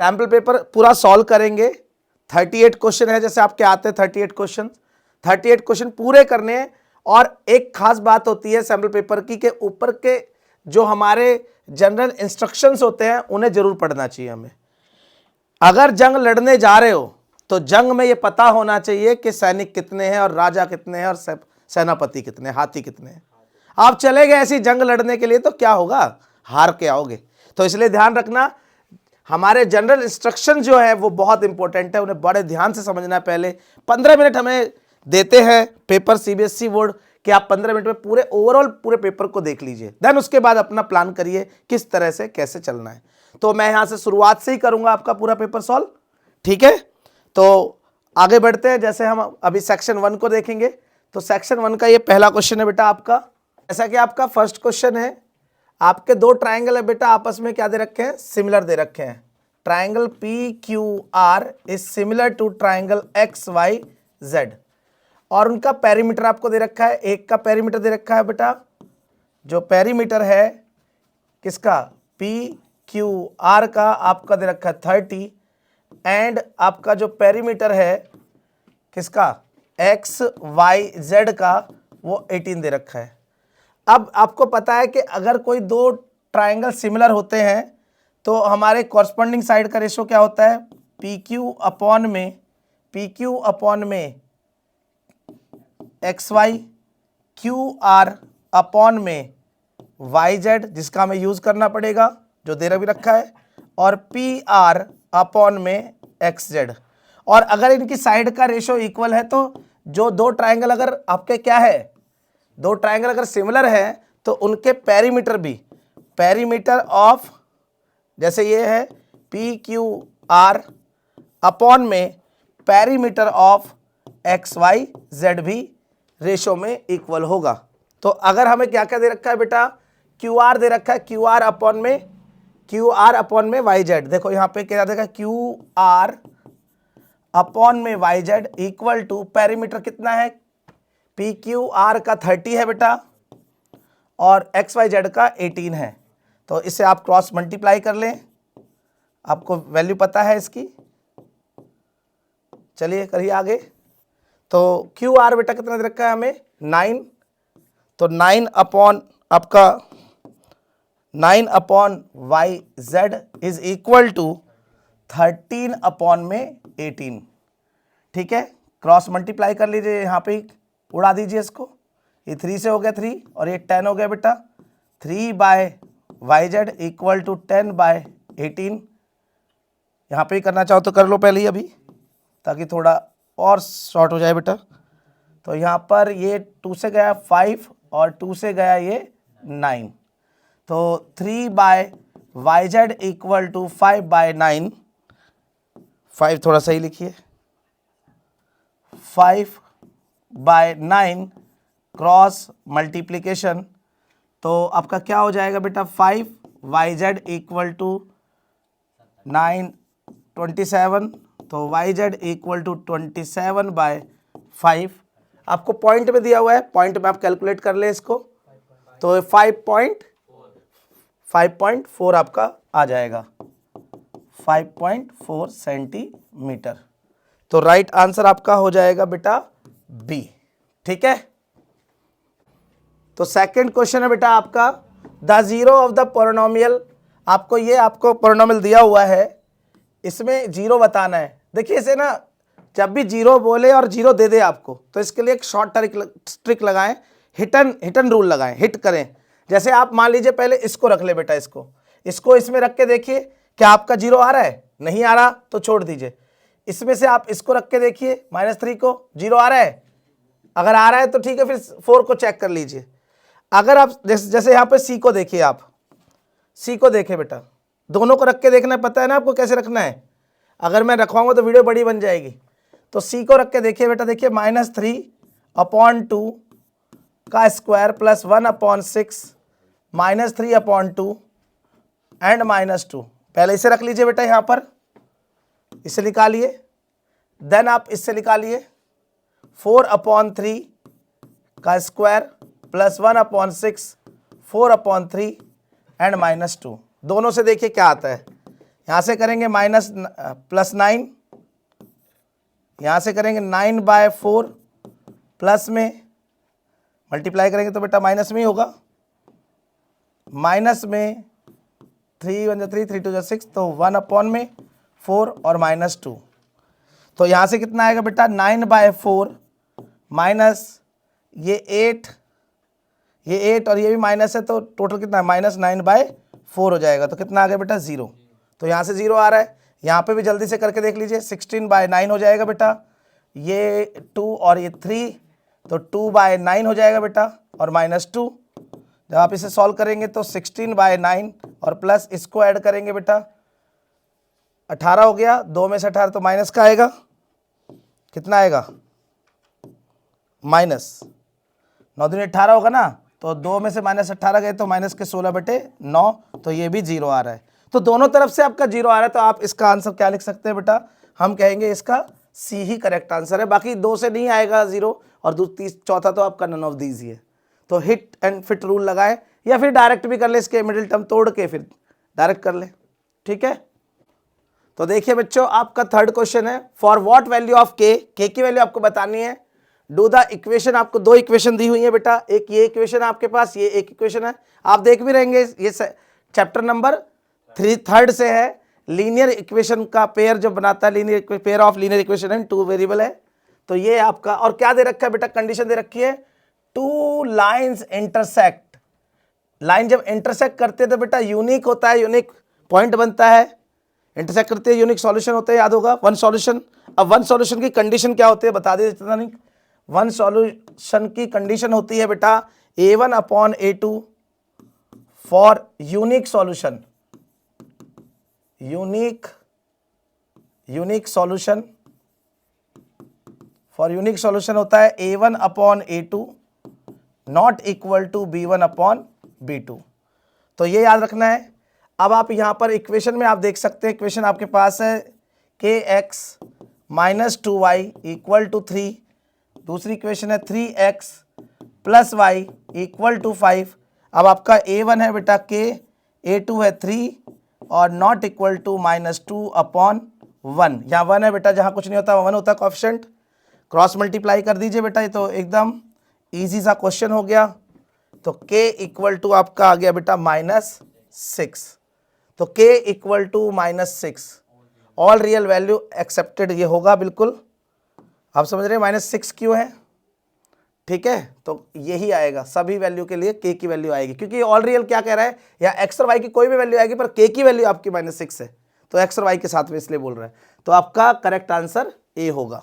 Sample paper पूरा solve करेंगे। 38 question है, जैसे आपके आते हैं 38 क्वेश्चन पूरे करने हैं। और एक खास बात होती है सैम्पल पेपर की, कि ऊपर के जो हमारे जनरल इंस्ट्रक्शंस होते हैं उन्हें जरूर पढ़ना चाहिए हमें। अगर जंग लड़ने जा रहे हो तो जंग में ये पता होना चाहिए कि सैनिक कितने हैं और राजा कितने हैं और सेनापति कितने हैं, हाथी कितने हैं। आप चले गए ऐसी जंग लड़ने के लिए तो क्या होगा, हार के आओगे। तो इसलिए ध्यान रखना, हमारे जनरल इंस्ट्रक्शन जो है वो बहुत इंपॉर्टेंट है, उन्हें बड़े ध्यान से समझना है। पहले 15 मिनट हमें देते हैं पेपर सीबीएसई बोर्ड कि आप 15 मिनट में पूरे ओवरऑल पूरे पेपर को देख लीजिए, देन उसके बाद अपना प्लान करिए किस तरह से कैसे चलना है। तो मैं यहां से शुरुआत से ही करूंगा आपका पूरा पेपर सॉल्व, ठीक है। तो आगे बढ़ते हैं, जैसे हम अभी सेक्शन 1 को देखेंगे। तो सेक्शन 1 का ये पहला क्वेश्चन है बेटा आपका, जैसा कि आपका फर्स्ट क्वेश्चन है, आपके दो ट्राइंगल है बेटा, आपस में क्या दे रखे हैं, सिमिलर दे रखे हैं। Triangle PQR is similar to triangle XYZ, और उनका पेरीमीटर आपको दे रखा है। एक का पेरीमीटर दे रखा है बेटा, जो पेरीमीटर है किसका, PQR का आपका दे रखा है 30, एंड आपका जो पेरीमीटर है किसका, XYZ का, वो 18 दे रखा है। अब आपको पता है कि अगर कोई दो ट्राइंगल सिमिलर होते हैं तो हमारे कॉरस्पॉन्डिंग साइड का रेशो क्या होता है, PQ अपॉन में XY, QR अपॉन में YZ, जिसका हमें यूज करना पड़ेगा जो दे भी रखा है, और PR अपॉन में XZ। और अगर इनकी साइड का रेशो इक्वल है तो जो दो ट्राइंगल अगर आपके क्या है, दो ट्राइंगल अगर सिमिलर है तो उनके पेरीमीटर भी, पेरीमीटर ऑफ, जैसे ये है PQR अपॉन में पेरीमीटर ऑफ XYZ भी रेशो में इक्वल होगा। तो अगर हमें क्या क्या दे रखा है बेटा, QR दे रखा है, QR अपॉन में YZ। देखो यहाँ पे क्या देखा, QR अपॉन में YZ इक्वल टू पेरीमीटर कितना है, PQR का 30 है बेटा और XYZ का 18 है। तो इसे आप क्रॉस मल्टीप्लाई कर लें, आपको वैल्यू पता है इसकी। चलिए करिए आगे। तो QR बेटा कितना दे रखा है हमें, 9। तो 9 अपॉन आपका 9 upon YZ is equal to 13 upon में 18, ठीक है। क्रॉस मल्टीप्लाई कर लीजिए, यहाँ पे उड़ा दीजिए इसको, ये 3 से हो गया 3 और ये 10 हो गया बेटा। 3 by YZ equal to 10 by 18। यहाँ पे ही करना चाहो तो कर लो पहले ही अभी, ताकि थोड़ा और शॉर्ट हो जाए बेटा। तो यहाँ पर ये 2 से गया 5 और 2 से गया ये 9। तो 3 by YZ equal to 5 by 9, 5 थोड़ा सही लिखिए, 5 बाय 9 क्रॉस मल्टीप्लिकेशन। तो आपका क्या हो जाएगा बेटा, 5 YZ इक्वल टू 9 27। तो YZ इक्वल टू 27 बाय 5। आपको पॉइंट में दिया हुआ है, पॉइंट में आप कैलकुलेट कर लें इसको। तो 5.4 आपका आ जाएगा, 5.4 सेंटीमीटर। तो राइट आंसर आपका हो जाएगा बेटा बी, ठीक है। तो सेकंड क्वेश्चन है बेटा आपका, the zero of the polynomial. आपको पोलिनोमियल दिया हुआ है, इसमें जीरो बताना है। देखिए इसे ना, जब भी जीरो बोले और जीरो दे दे आपको, तो इसके लिए एक शॉर्ट ट्रिक लगाएं, हिटन रूल लगाएं, हिट करें। जैसे आप मान लीजिए पहले इसको रख ले बेटा, इसको इसमें रख के देखिए क्या आपका जीरो आ रहा है, नहीं आ रहा तो छोड़ दीजिए। इसमें से आप इसको रख के देखिए -3 को, जीरो आ रहा है, अगर आ रहा है तो ठीक है, फिर 4 को चेक कर लीजिए। अगर आप जैसे यहाँ पे सी को देखिए, आप सी को देखें बेटा, दोनों को रख के देखना है, पता है ना आपको कैसे रखना है। अगर मैं रखवाऊंगा तो वीडियो बड़ी बन जाएगी। तो सी को रख के देखिए बेटा, देखिए -3/2 का स्क्वायर प्लस 1/6 -3/2 एंड -2। पहले इसे रख लीजिए बेटा, यहाँ पर इसे निकालिए, देन आप इससे निकालिए 4/3 का स्क्वायर प्लस 1/6 4/3 एंड -2। दोनों से देखिए क्या आता है। यहाँ से करेंगे माइनस +9, यहाँ से करेंगे 9/4 प्लस में मल्टीप्लाई करेंगे तो बेटा माइनस में ही होगा, माइनस में 3 1 3 3 2 6, तो 1/4 और -2। तो यहाँ से कितना आएगा बेटा 9/4 माइनस ये 8 और ये भी माइनस है, तो टोटल कितना है -9/4 हो जाएगा। तो कितना आ गया बेटा 0। तो यहाँ से 0 आ रहा है। यहाँ पे भी जल्दी से करके देख लीजिए, 16/9 हो जाएगा बेटा, ये 2 और ये 3, तो 2/9 हो जाएगा बेटा, और -2। जब आप इसे सॉल्व करेंगे तो 16/9 और प्लस इसको ऐड करेंगे बेटा 18 हो गया, 2 में से 18 तो माइनस का आएगा, कितना आएगा -9 दूनी 18 होगा ना, तो 2 में से -18 गए तो माइनस के 16/9, तो ये भी 0 आ रहा है। तो दोनों तरफ से आपका 0 आ रहा है, तो आप इसका आंसर क्या लिख सकते हैं बेटा, हम कहेंगे इसका सी ही करेक्ट आंसर है। बाकी 2 से नहीं आएगा 0, और चौथा तो आपका नन ऑफ दीज ही है। तो हिट एंड फिट रूल लगाए, या फिर डायरेक्ट भी कर ले, इसके मिडिल टर्म तोड़ के फिर डायरेक्ट कर ले, ठीक है। तो देखिए बच्चों, आपका थर्ड क्वेश्चन है, फॉर व्हाट वैल्यू ऑफ के की वैल्यू आपको बतानी है। डू द इक्वेशन, आपको 2 इक्वेशन दी हुई है बेटा, एक ये इक्वेशन है आपके पास, ये एक इक्वेशन है, आप देख भी रहेंगे, ये चैप्टर नंबर 3 से है। लीनियर इक्वेशन का पेयर जो बनाता है, linear pair of linear equation and 2 variable है। तो ये आपका, और क्या दे रखा है बेटा, कंडीशन दे रखी है 2 लाइन्स इंटरसेक्ट। लाइन जब इंटरसेक्ट करते हैं तो बेटा यूनिक होता है, यूनिक पॉइंट बनता है, इंटरसेक्ट करते हैं यूनिक सॉल्यूशन होते हैं, याद होगा वन सॉल्यूशन। अब वन सॉल्यूशन की कंडीशन क्या होती है बता दे जितना नहीं। वन सॉल्यूशन की कंडीशन होती है बेटा A1/A2 for unique solution, unique solution, for unique solution होता है A1/A2 not equal to B1/B2। तो ये याद रखना है। अब आप यहाँ पर इक्वेशन में आप देख सकते हैं, इक्वेशन आपके पास है kx - 2y = 3, दूसरी इक्वेशन है 3x + y = 5। अब आपका A1 है बेटा k, A2 है 3 और नॉट इक्वल टू -2/1। यहाँ 1 है बेटा, जहाँ कुछ नहीं होता 1 होता कोएफिशिएंट, क्रॉस मल्टीप्लाई कर दीजिए बेटा, ये तो एकदम इजी सा क्वेश्चन हो गया। तो k = आपका आ गया बेटा -6। तो k = -6, all real value accepted ये होगा बिल्कुल। आप समझ रहे हैं -6 क्यों है, ठीक है। तो यही आएगा सभी वैल्यू के लिए, k की वैल्यू आएगी, क्योंकि ऑल रियल क्या कह रहा है, या x और y की कोई भी वैल्यू आएगी, पर k की वैल्यू आपकी -6 है, तो x और y के साथ में इसलिए बोल रहा है। तो आपका करेक्ट आंसर A होगा।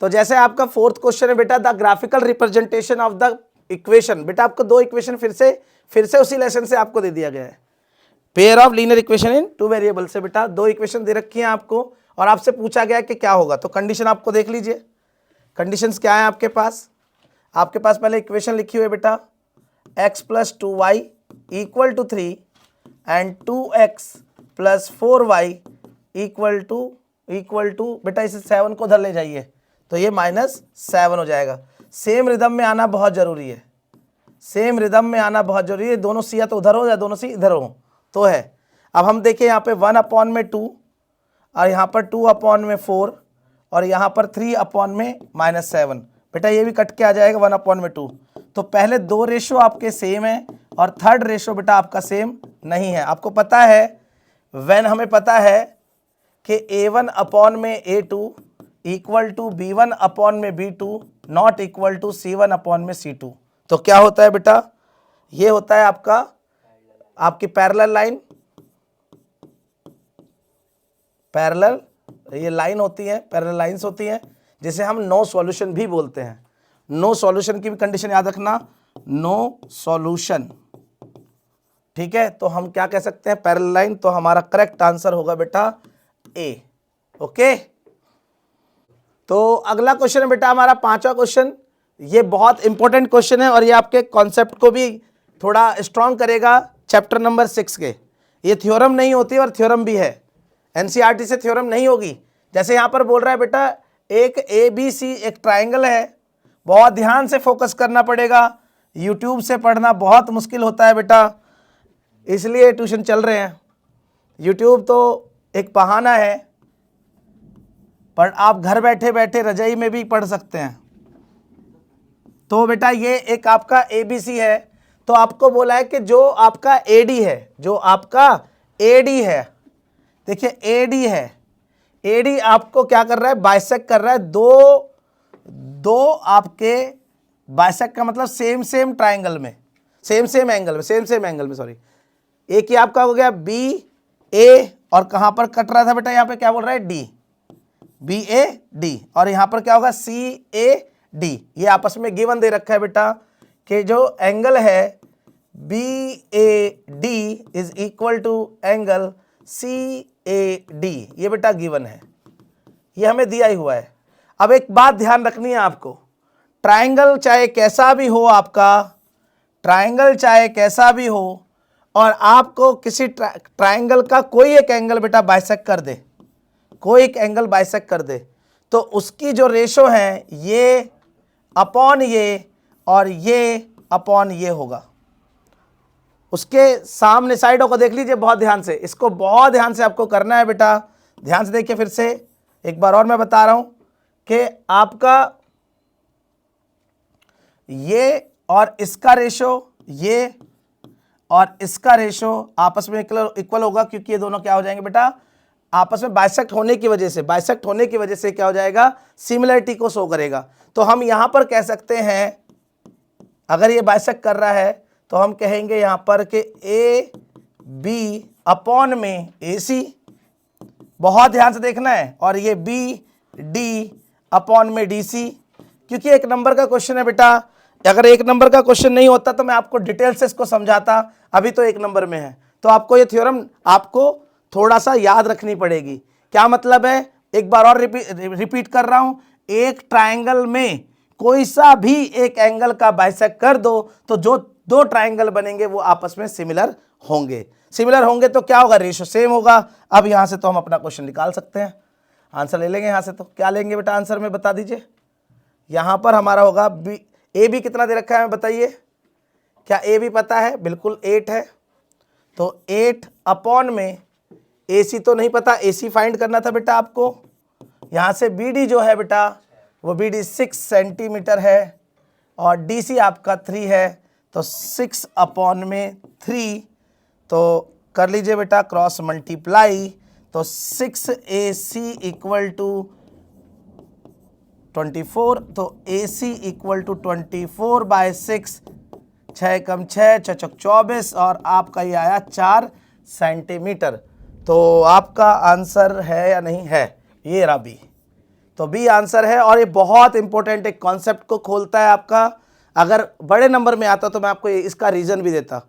तो जैसे आपका फोर्थ क्वेश्चन है बेटा, the graphical representation of the equation. बेटा आपको 2 इक्वेशन फिर से उसी लेसन से आपको दे दिया गया है, pair of linear equation in 2 variable से। बेटा 2 इक्वेशन दे रखी हैं आपको, और आपसे पूछा गया है कि क्या होगा। तो कंडीशन आपको देख लीजिए, कंडीशंस क्या है आपके पास। आपके पास पहले इक्वेशन लिखी हुई है बेटा, x + 2y = 3 and 2x + 4y = बेटा इसे 7 को उधर ले जाइए, तो ये -7 हो जाएगा। सेम रिदम में आना बहुत जरूरी है, सेम रिदम में आना बहुत जरूरी है। दोनों सी या तो उधर हो या दोनों सी इधर हो, तो है। अब हम देखिए यहाँ पे 1/2 और यहाँ पर 2/4 और यहाँ पर 3/-7। बेटा ये भी कट के आ जाएगा 1/2। तो पहले 2 रेशो आपके सेम है, और थर्ड रेशो बेटा आपका सेम नहीं है। आपको पता है व्हेन, हमें पता है कि A1/A2 = B1/B2 not equal to C1/C2। तो क्या होता है बेटा, ये होता है आपकी पैरेलल लाइन, पैरेलल ये लाइन होती है, पैरेलल लाइंस होती हैं, जिसे हम नो सॉल्यूशन भी बोलते हैं। नो सॉल्यूशन की भी कंडीशन याद रखना, नो सॉल्यूशन, ठीक है। तो हम क्या कह सकते हैं, पैरेलल लाइन। तो हमारा करेक्ट आंसर होगा बेटा A, ओके। तो अगला क्वेश्चन है बेटा हमारा 5वां क्वेश्चन। ये बहुत इंपॉर्टेंट क्वेश्चन है, और ये आपके कॉन्सेप्ट को भी थोड़ा स्ट्रॉन्ग करेगा चैप्टर नंबर 6 के। ये थ्योरम नहीं होती और थ्योरम भी है, एनसीईआरटी से थ्योरम नहीं होगी। जैसे यहाँ पर बोल रहा है बेटा, एक ABC एक ट्राइंगल है, बहुत ध्यान से फोकस करना पड़ेगा, यूट्यूब से पढ़ना बहुत मुश्किल होता है बेटा। इसलिए ट्यूशन चल रहे हैं। यूट्यूब तो एक बहाना है, पर आप घर बैठे बैठे रजाई में भी पढ़ सकते हैं। तो बेटा ये एक आपका ABC है। तो आपको बोला है कि जो आपका AD है, जो आपका AD है, देखिए AD है, AD आपको क्या कर रहा है, बाइसेक्ट कर रहा है दो आपके, बाइसेक्ट का मतलब सेम ट्राइंगल में, सेम एंगल में, सॉरी। एक ही आपका हो गया BA, और कहां पर कट रहा था बेटा, यहां पे क्या बोल रहा है, D, BAD, और यहां पर क्या होगा, CAD। ये आपस में गिवन दे रखा है बेटा कि जो एंगल है BAD is equal to angle CAD, ये बेटा गिवन है, ये हमें दिया ही हुआ है। अब एक बात ध्यान रखनी है आपको, ट्राइंगल चाहे कैसा भी हो आपका, ट्राइंगल चाहे कैसा भी हो, और आपको किसी ट्राइंगल का कोई एक एंगल बेटा बाइसेक्ट कर दे, कोई एक एंगल बाइसेक्ट कर दे, तो उसकी जो रेशो है ये अपॉन ये और ये अपॉन ये होगा। उसके सामने साइडों को देख लीजिए बहुत ध्यान से, इसको बहुत ध्यान से आपको करना है बेटा। ध्यान से देखिए, फिर से एक बार और मैं बता रहा हूं कि आपका ये और इसका रेशो, ये और इसका रेशो आपस में इक्वल होगा, क्योंकि ये दोनों क्या हो जाएंगे बेटा, आपस में बाइसेक्ट होने की वजह से क्या हो जाएगा, सिमिलरिटी को शो करेगा। तो हम यहां पर कह सकते हैं, अगर ये बाइसेक्ट कर रहा है तो हम कहेंगे यहां पर कि AB अपॉन में AC, बहुत ध्यान से देखना है, और ये BD अपॉन में DC, क्योंकि एक नंबर का क्वेश्चन है बेटा। अगर एक नंबर का क्वेश्चन नहीं होता तो मैं आपको डिटेल से इसको समझाता, अभी तो एक नंबर में है। तो आपको ये थ्योरम आपको थोड़ा सा याद रखनी पड़ेगी। क्या मतलब है, एक बार और रिपीट कर रहा हूं, एक ट्राइंगल में कोई सा भी एक एंगल का बाइसेक्ट कर दो तो जो दो ट्राइंगल बनेंगे वो आपस में सिमिलर होंगे तो क्या होगा, रेशो सेम होगा। अब यहां से तो हम अपना क्वेश्चन निकाल सकते हैं, आंसर ले लेंगे यहां से। तो क्या लेंगे बेटा आंसर में, बता दीजिए। यहां पर हमारा होगा AB कितना दे रखा है हमें बताइए, क्या AB पता है, बिल्कुल 8 है। तो 8 अपॉन में AC तो नहीं पता, AC फाइंड करना था बेटा आपको। यहां से BD जो है बेटा वो BD 6 सेंटीमीटर है और DC आपका 3 है, तो 6 अपॉन में 3, तो कर लीजिए बेटा क्रॉस मल्टीप्लाई, तो 6AC इक्वल टू 24, तो AC इक्वल टू 24/6, 6 कम 6 चौक 24, और आपका ये आया 4 सेंटीमीटर। तो आपका आंसर है या नहीं है, ये रहा B। तो B आंसर है, और ये बहुत इंपॉर्टेंट एक कॉन्सेप्ट को खोलता है आपका। अगर बड़े नंबर में आता तो मैं आपको इसका रीजन भी देता,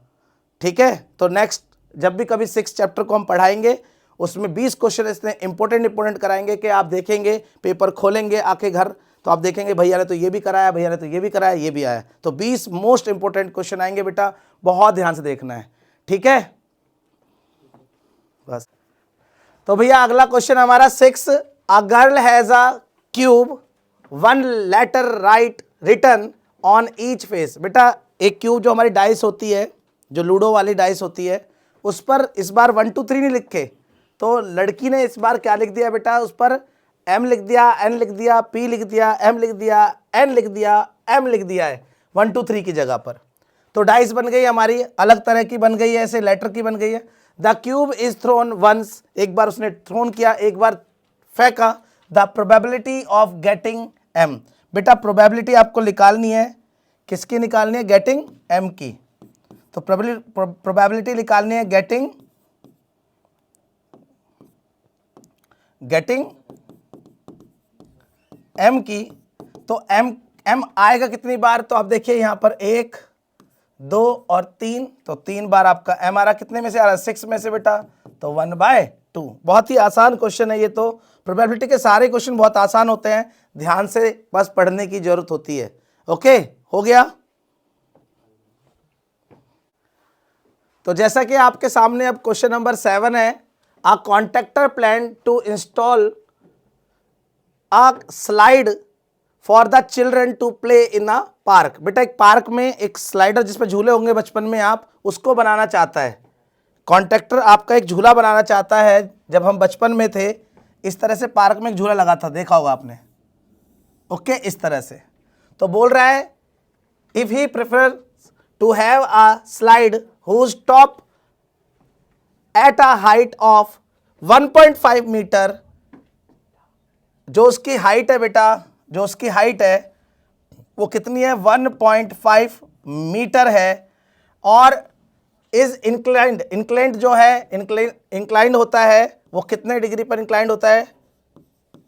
ठीक है। तो नेक्स्ट जब भी कभी 6 चैप्टर को हम पढ़ाएंगे उसमें 20 क्वेश्चन इतने इंपॉर्टेंट कराएंगे कि आप देखेंगे, पेपर खोलेंगे आके घर, तो आप देखेंगे भैया ने तो ये भी कराया, भैया ने तो ये भी कराया, ये भी आया। तो 20 मोस्ट इंपॉर्टेंट क्वेश्चन आएंगे बेटा, बहुत ध्यान से देखना है, ठीक है। बस, तो भैया अगला क्वेश्चन हमारा 6, a girl has a cube, 1 letter write written on each face. बेटा एक क्यूब जो हमारी डाइस होती है, जो लूडो वाली डाइस होती है, उस पर इस बार 1 2 3 नहीं लिखे, तो लड़की ने इस बार क्या लिख दिया बेटा, उस पर M लिख दिया, N लिख दिया, P लिख दिया, M लिख दिया, N लिख दिया, M लिख दिया है 1 2 3 की जगह पर। तो डाइस बन गई हमारी, अलग तरह की बन गई है, ऐसे लेटर की बन गई है। The cube is thrown once, एक बार उसने थ्रोन किया, एक बार फेंका। The probability of getting M, बेटा प्रोबेबिलिटी आपको निकालनी है, किसकी निकालनी है, गेटिंग M की। तो प्रोबेबिलिटी निकालनी है गेटिंग M की। तो M आएगा कितनी बार, तो आप देखिए यहां पर 1 2 और 3, तो 3 बार आपका M आ रहा, कितने में से आ रहा है, 6 में से बेटा, तो 1/2। बहुत ही आसान क्वेश्चन है ये। तो प्रोबेबिलिटी के सारे क्वेश्चन बहुत आसान होते हैं, ध्यान से बस पढ़ने की जरूरत होती है। ओके, हो गया। तो जैसा कि आपके सामने अब क्वेश्चन नंबर 7 है, a contractor plan to install a slide for the children to play in a park. बेटा एक पार्क में एक स्लाइडर जिसमें झूले होंगे बचपन में, आप उसको बनाना चाहता है, कॉन्ट्रैक्टर आपका एक झूला बनाना चाहता है। जब हम बचपन में थे इस तरह से पार्क में एक झूला लगा था, देखा होगा आपने, ओके, इस तरह से। तो बोल रहा है if he prefer to have a slide whose top at a height of 1.5 metre, जो उसकी हाइट है बेटा, जो उसकी हाइट है वो कितनी है, 1.5 मीटर है, और इज इंक्लाइंड, इंक्लाइंड जो है, इंक्लाइंड होता है वो कितने डिग्री पर इंक्लाइंड होता है,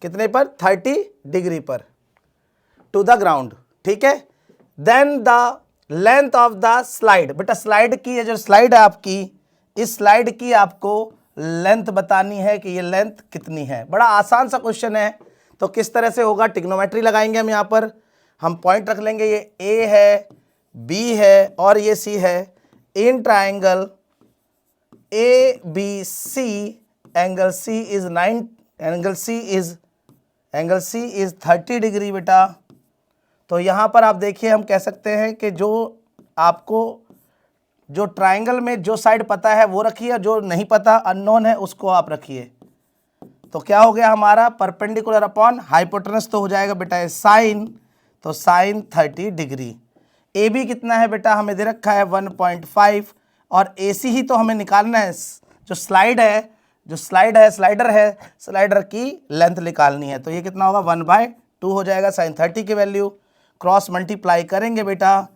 कितने पर, 30 डिग्री पर टू द ग्राउंड, ठीक है। Then the length of the slide, बेटा स्लाइड की, ये जो स्लाइड है आपकी, इस स्लाइड की आपको लेंथ बतानी है कि ये लेंथ कितनी है। बड़ा आसान सा क्वेश्चन है। तो किस तरह से होगा, ट्रिग्नोमेट्री लगाएंगे हम, यहाँ पर हम पॉइंट रख लेंगे, ये ए है, बी है और ये सी है। In triangle A B C angle C is 30 degree बेटा। तो यहाँ पर आप देखिए, हम कह सकते हैं कि जो आपको जो ट्राइंगल में जो साइड पता है वो रखिए, जो नहीं पता अननोन है उसको आप रखिए। तो क्या हो गया हमारा, परपेंडिकुलर अपॉन हाइपोटेनस तो हो जाएगा बेटा साइन, तो साइन 30 डिग्री। ए बी कितना है बेटा, हमें दे रखा है 1.5, और ए सी ही तो हमें निकालना है, जो स्लाइडर है, स्लाइडर की लेंथ निकालनी है। तो ये कितना होगा, 1/2 हो जाएगा साइन 30 की वैल्यू। क्रॉस मल्टीप्लाई करेंगे बेटा,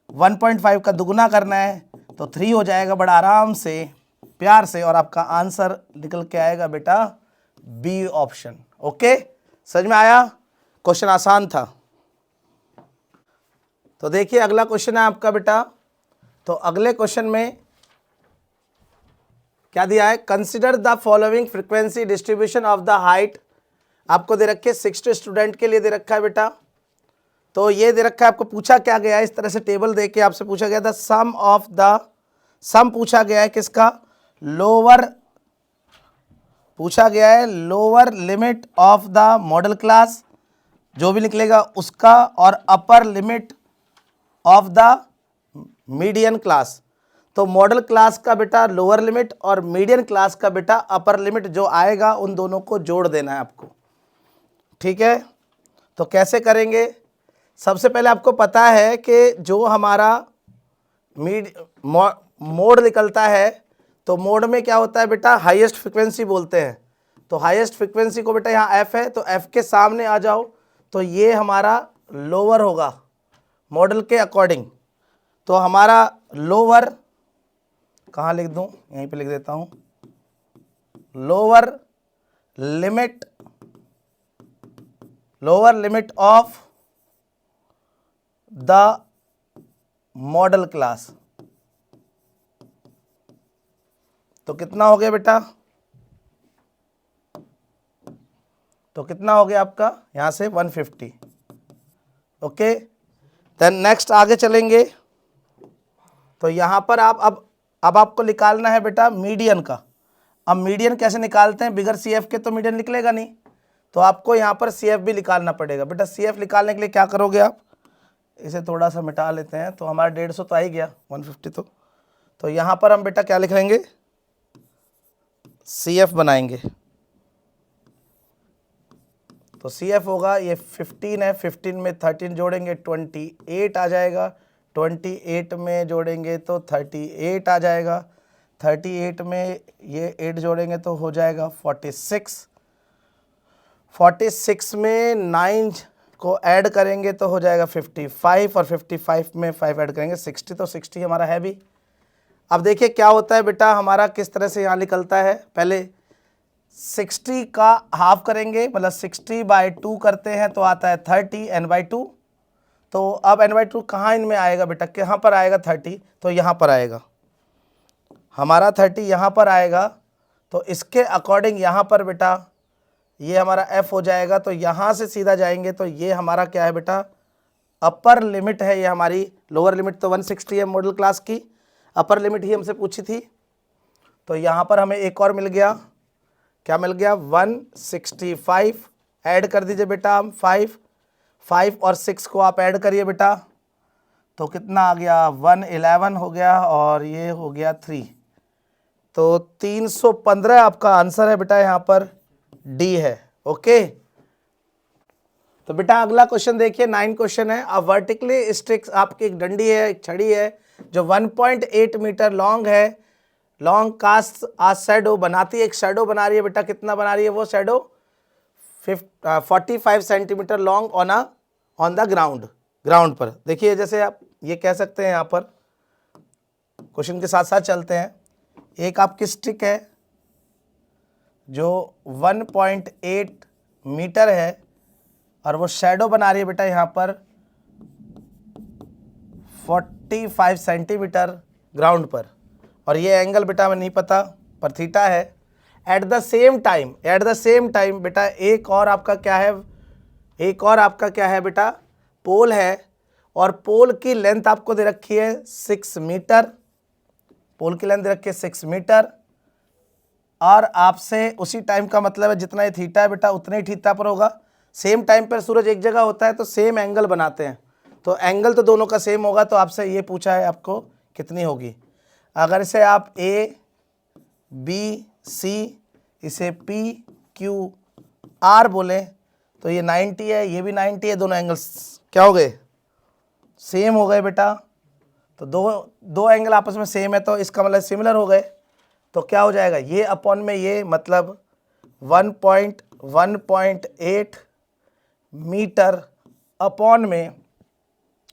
1.5 का दुगुना करना है तो 3 हो जाएगा, बड़ा आराम से प्यार से, और आपका आंसर निकल के आएगा बेटा बी ऑप्शन। ओके, समझ में आया, क्वेश्चन आसान था। तो देखिए अगला क्वेश्चन है आपका बेटा। तो अगले क्वेश्चन में क्या दिया है, consider the following frequency distribution of the height. आपको दे रखे 60 स्टूडेंट के लिए दे रखा है बेटा। तो ये दे रखा है, आपको पूछा क्या गया है, इस तरह से टेबल दे के आपसे पूछा गया था, सम पूछा गया है किसका, लोअर, पूछा गया है lower limit of the model class, जो भी निकलेगा उसका, और upper limit of the median class. तो मॉडल क्लास का बेटा लोअर लिमिट और मीडियन क्लास का बेटा अपर लिमिट जो आएगा उन दोनों को जोड़ देना है आपको, ठीक है। तो कैसे करेंगे, सबसे पहले आपको पता है कि जो हमारा मोड निकलता है, तो मोड में क्या होता है बेटा, हाईएस्ट फ्रीक्वेंसी बोलते हैं। तो हाईएस्ट फ्रीक्वेंसी को बेटा यहाँ एफ है, तो एफ के सामने आ जाओ, तो ये हमारा लोअर होगा मॉडल के अकॉर्डिंग। तो हमारा लोअर कहाँ लिख दूँ, यहीं पे लिख देता हूँ, lower limit of the model class. तो कितना हो गया बेटा, तो कितना हो गया आपका यहां से 150। ओके, देन नेक्स्ट आगे चलेंगे। तो यहां पर आप अब आपको निकालना है बेटा मीडियन का। अब मीडियन कैसे निकालते हैं, बिगर सी एफ के तो मीडियन निकलेगा नहीं, तो आपको यहां पर सी एफ भी निकालना पड़ेगा बेटा। सी एफ निकालने के लिए क्या करोगे आप, इसे थोड़ा सा मिटा लेते हैं, तो हमारा 150 तो आ ही गया, 150 तो यहाँ पर हम बेटा क्या लिख लेंगे, सी एफ बनाएंगे। तो सी एफ होगा, ये 15 है, 15 में 13 जोड़ेंगे 28 आ जाएगा, 28 में जोड़ेंगे तो 38 आ जाएगा, 38 में ये 8 जोड़ेंगे तो हो जाएगा 46, 46 में 9 को ऐड करेंगे तो हो जाएगा 55, और 55 में 5 ऐड करेंगे 60, तो 60 हमारा है भी। अब देखिए क्या होता है बेटा, हमारा किस तरह से यहाँ निकलता है, पहले 60 का हाफ करेंगे, मतलब 60/2 करते हैं तो आता है 30 n/2। तो अब n/2 कहाँ इनमें आएगा बेटा, कहाँ पर आएगा 30, तो यहाँ पर आएगा हमारा 30, यहाँ पर आएगा। तो इसके अकॉर्डिंग यहाँ पर बेटा ये हमारा f हो जाएगा। तो यहाँ से सीधा जाएंगे तो ये हमारा क्या है बेटा, अपर लिमिट है ये हमारी, लोअर लिमिट तो 160 है मॉडल क्लास की, अपर लिमिट ही हमसे पूछी थी। तो यहाँ पर हमें एक और मिल गया, क्या मिल गया, 165 ऐड कर दीजिए बेटा हम, 5 और 6 को आप ऐड करिए बेटा, तो कितना आ गया, 111 हो गया, और ये हो गया 3, तो 315 आपका आंसर है बेटा, यहाँ पर डी है। ओके, तो बेटा अगला क्वेश्चन देखिए, 9 क्वेश्चन है। अब वर्टिकली स्टिक्स, आपकी एक डंडी है, एक छड़ी है जो 1.8 मीटर लॉन्ग है, लॉन्ग कास्ट आ शैडो बनाती है, एक शैडो बना रही है बेटा। कितना बना रही है वो shadow? 45 centimetre long on the ground पर। देखिए जैसे आप ये कह सकते हैं, यहाँ पर क्वेश्चन के साथ साथ चलते हैं। एक आपकी स्टिक है जो 1.8 मीटर है और वो शैडो बना रही है बेटा यहाँ पर 45 सेंटीमीटर ग्राउंड पर, और ये एंगल बेटा हमें नहीं पता पर थीटा है। एट द सेम टाइम बेटा एक और आपका क्या है बेटा, पोल है, और पोल की लेंथ आपको दे रखी है 6 मीटर। पोल की लेंथ दे रखी है 6 मीटर, और आपसे उसी टाइम का मतलब है जितना ये थीटा है बेटा उतने ही थीटा पर होगा। सेम टाइम पर सूरज एक जगह होता है तो सेम एंगल बनाते हैं, तो एंगल तो दोनों का सेम होगा। तो आपसे ये पूछा है आपको कितनी होगी। अगर इसे आप ए बी सी, इसे पी क्यू आर बोले तो ये 90 है, ये भी 90 है, दोनों एंगल्स क्या हो गए? सेम हो गए बेटा। तो दो एंगल आपस में सेम है तो इसका मतलब सिमिलर हो गए। तो क्या हो जाएगा, ये अपॉन में ये, मतलब 1.8 मीटर अपॉन में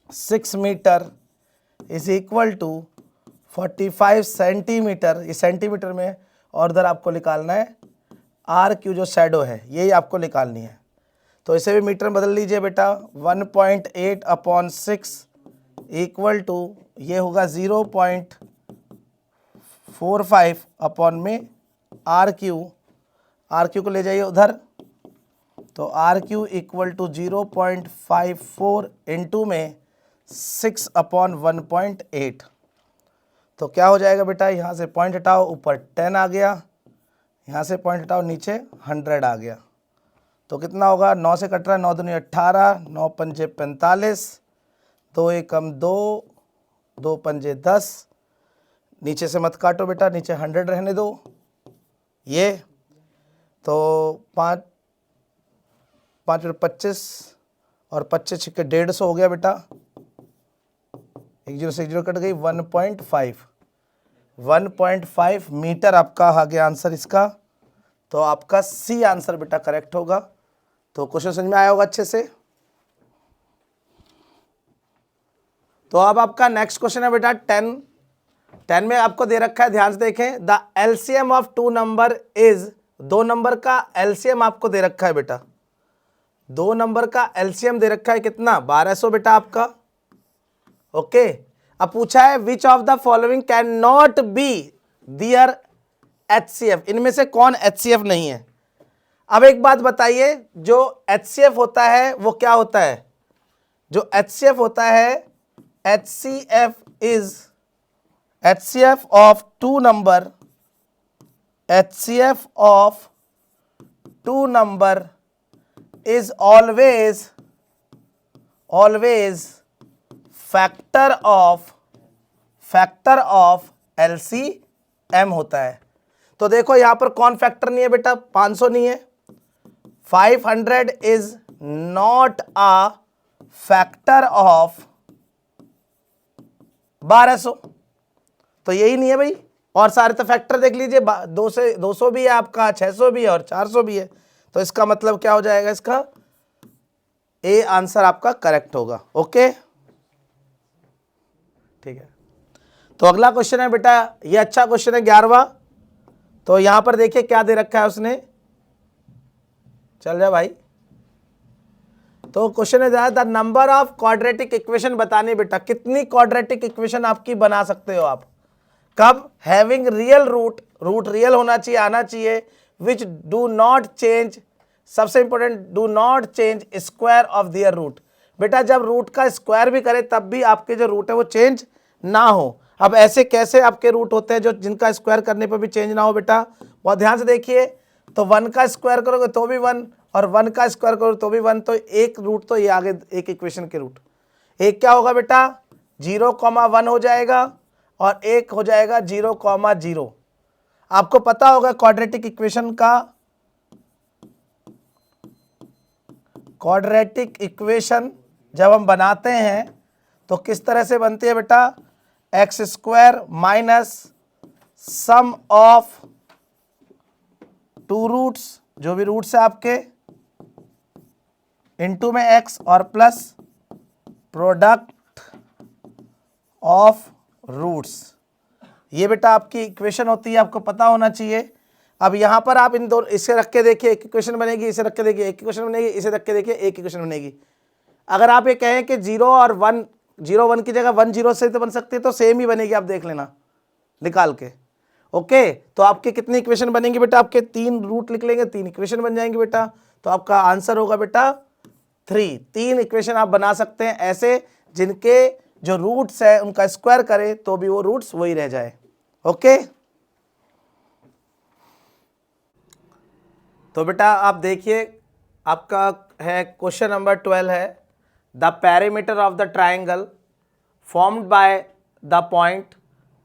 6 metre is equal to 45 centimetre, ये सेंटीमीटर में, और इधर आपको निकालना है आर क्यू जो शैडो है, यही आपको निकालनी है। तो इसे भी मीटर में बदल लीजिए बेटा, 1.8 अपॉन 6 इक्वल टू ये होगा 0.45 अपॉन में आर क्यू को ले जाइए उधर, तो R Q equal to 0.54 into में 6 अपॉन 1.8। तो क्या हो जाएगा बेटा, यहाँ से पॉइंट हटाओ, ऊपर 10 आ गया, यहाँ से पॉइंट हटाओ, नीचे 100 आ गया। तो कितना होगा, 9 से कट रहा है, 9 दूनी 18, 9 पंजे 45, 2 एकम 2, 2 पंजे 10, नीचे से मत काटो बेटा, नीचे 100 रहने दो। ये तो 5 25 और 25 छिक्के 150 हो गया बेटा, 1 0 से 1 0 कट गई, 1.5 मीटर आपका आ गया आंसर इसका। तो आपका सी आंसर बेटा करेक्ट होगा। तो क्वेश्चन समझ में आया होगा अच्छे से। तो अब आपका नेक्स्ट क्वेश्चन है बेटा 10 में आपको दे रखा है, ध्यान से देखें। The LCM of 2 number is, 2 number का एलसीएम आपको दे रखा है बेटा, 2 नंबर का एलसीएम दे रखा है कितना, 1200 बेटा आपका। ओके, अब पूछा है which of the following can not be their HCF, इनमें से कौन एचसीएफ नहीं है। अब एक बात बताइए, जो एचसीएफ होता है वो क्या होता है, जो एचसीएफ होता है, HCF is HCF of 2 number, HCF of 2 number is always factor of LCM होता है। तो देखो यहां पर कौन फैक्टर नहीं है बेटा, 500 नहीं है, 500 is not a factor of 1200, तो यही नहीं है भाई। और सारे तो फैक्टर देख लीजिए, 200 भी है आपका, 600 भी है और 400 भी है। तो इसका मतलब क्या हो जाएगा, इसका ए आंसर आपका करेक्ट होगा। ओके, ठीक है। तो अगला क्वेश्चन है बेटा, ये अच्छा क्वेश्चन है 11वां। तो यहां पर देखिए क्या दे रखा है उसने, चल जा भाई। तो क्वेश्चन है the number of quadratic equation बतानी बेटा, कितनी क्वाड्रेटिक इक्वेशन आपकी बना सकते हो आप, कब, हैविंग रियल रूट रियल होना चाहिए, आना चाहिए, विच डू नॉट चेंज, सबसे important, do not change square of their root. बेटा जब रूट का स्क्वायर भी करे तब भी आपके जो रूट है वो चेंज ना हो। अब ऐसे कैसे आपके रूट होते हैं जो जिनका स्क्वायर करने पर भी चेंज ना हो बेटा, बहुत ध्यान से देखिए। तो 1 का स्क्वायर करोगे तो भी 1, और 1 का स्क्वायर करोगे तो भी 1, तो एक रूट तो ये आगे एक इक्वेशन के रूट, एक क्या होगा बेटा 0,1 हो जाएगा और एक हो जाएगा 0,0। आपको पता होगा क्वाड्रेटिक इक्वेशन का, क्वाड्रेटिक इक्वेशन जब हम बनाते हैं तो किस तरह से बनती है बेटा, x square minus sum of two roots, जो भी रूट्स है आपके, इनटू में एक्स और प्लस प्रोडक्ट ऑफ रूट्स। ये बेटा आपकी इक्वेशन होती है, आपको पता होना चाहिए। अब यहाँ पर आप इन दो इसे रख के देखिए, एक इक्वेशन बनेगी, इसे रख के देखिए एक इक्वेशन बनेगी, इसे रख के देखिए एक इक्वेशन बनेगी। अगर आप ये कहें कि 0 और 1, 0 1 की जगह 1 0 से तो बन सकती है, तो सेम ही बनेगी, आप देख लेना निकाल के। ओके, तो आपके कितनी इक्वेशन बनेंगी बेटा, आपके 3 रूट लिख लेंगे, 3 इक्वेशन बन जाएंगे बेटा। तो आपका आंसर होगा बेटा 3। 3 इक्वेशन आप बना सकते हैं ऐसे, जिनके जो रूट्स है उनका स्क्वायर करें तो भी वो रूट्स वही रह जाए। ओके, तो बेटा आप देखिए, आपका है क्वेश्चन नंबर 12 है, the perimeter of the triangle formed by the point.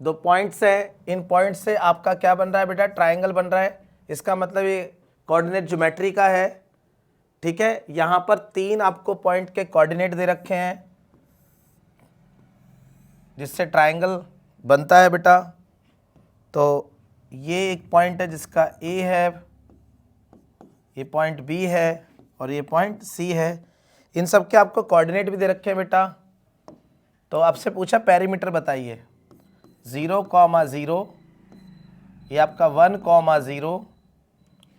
2 points है, इन पॉइंट से आपका क्या बन रहा है बेटा, ट्राइंगल बन रहा है। इसका मतलब ये कोऑर्डिनेट ज्योमेट्री का है, ठीक है। यहाँ पर 3 आपको पॉइंट के कोऑर्डिनेट दे रखे हैं जिससे ट्राइंगल बनता है बेटा। तो ये एक पॉइंट है जिसका A है, ये पॉइंट B है और ये पॉइंट C है। इन सब के आपको कोऑर्डिनेट भी दे रखे हैं बेटा। तो आपसे पूछा पेरीमीटर बताइए, 0,0, ये आपका 1,0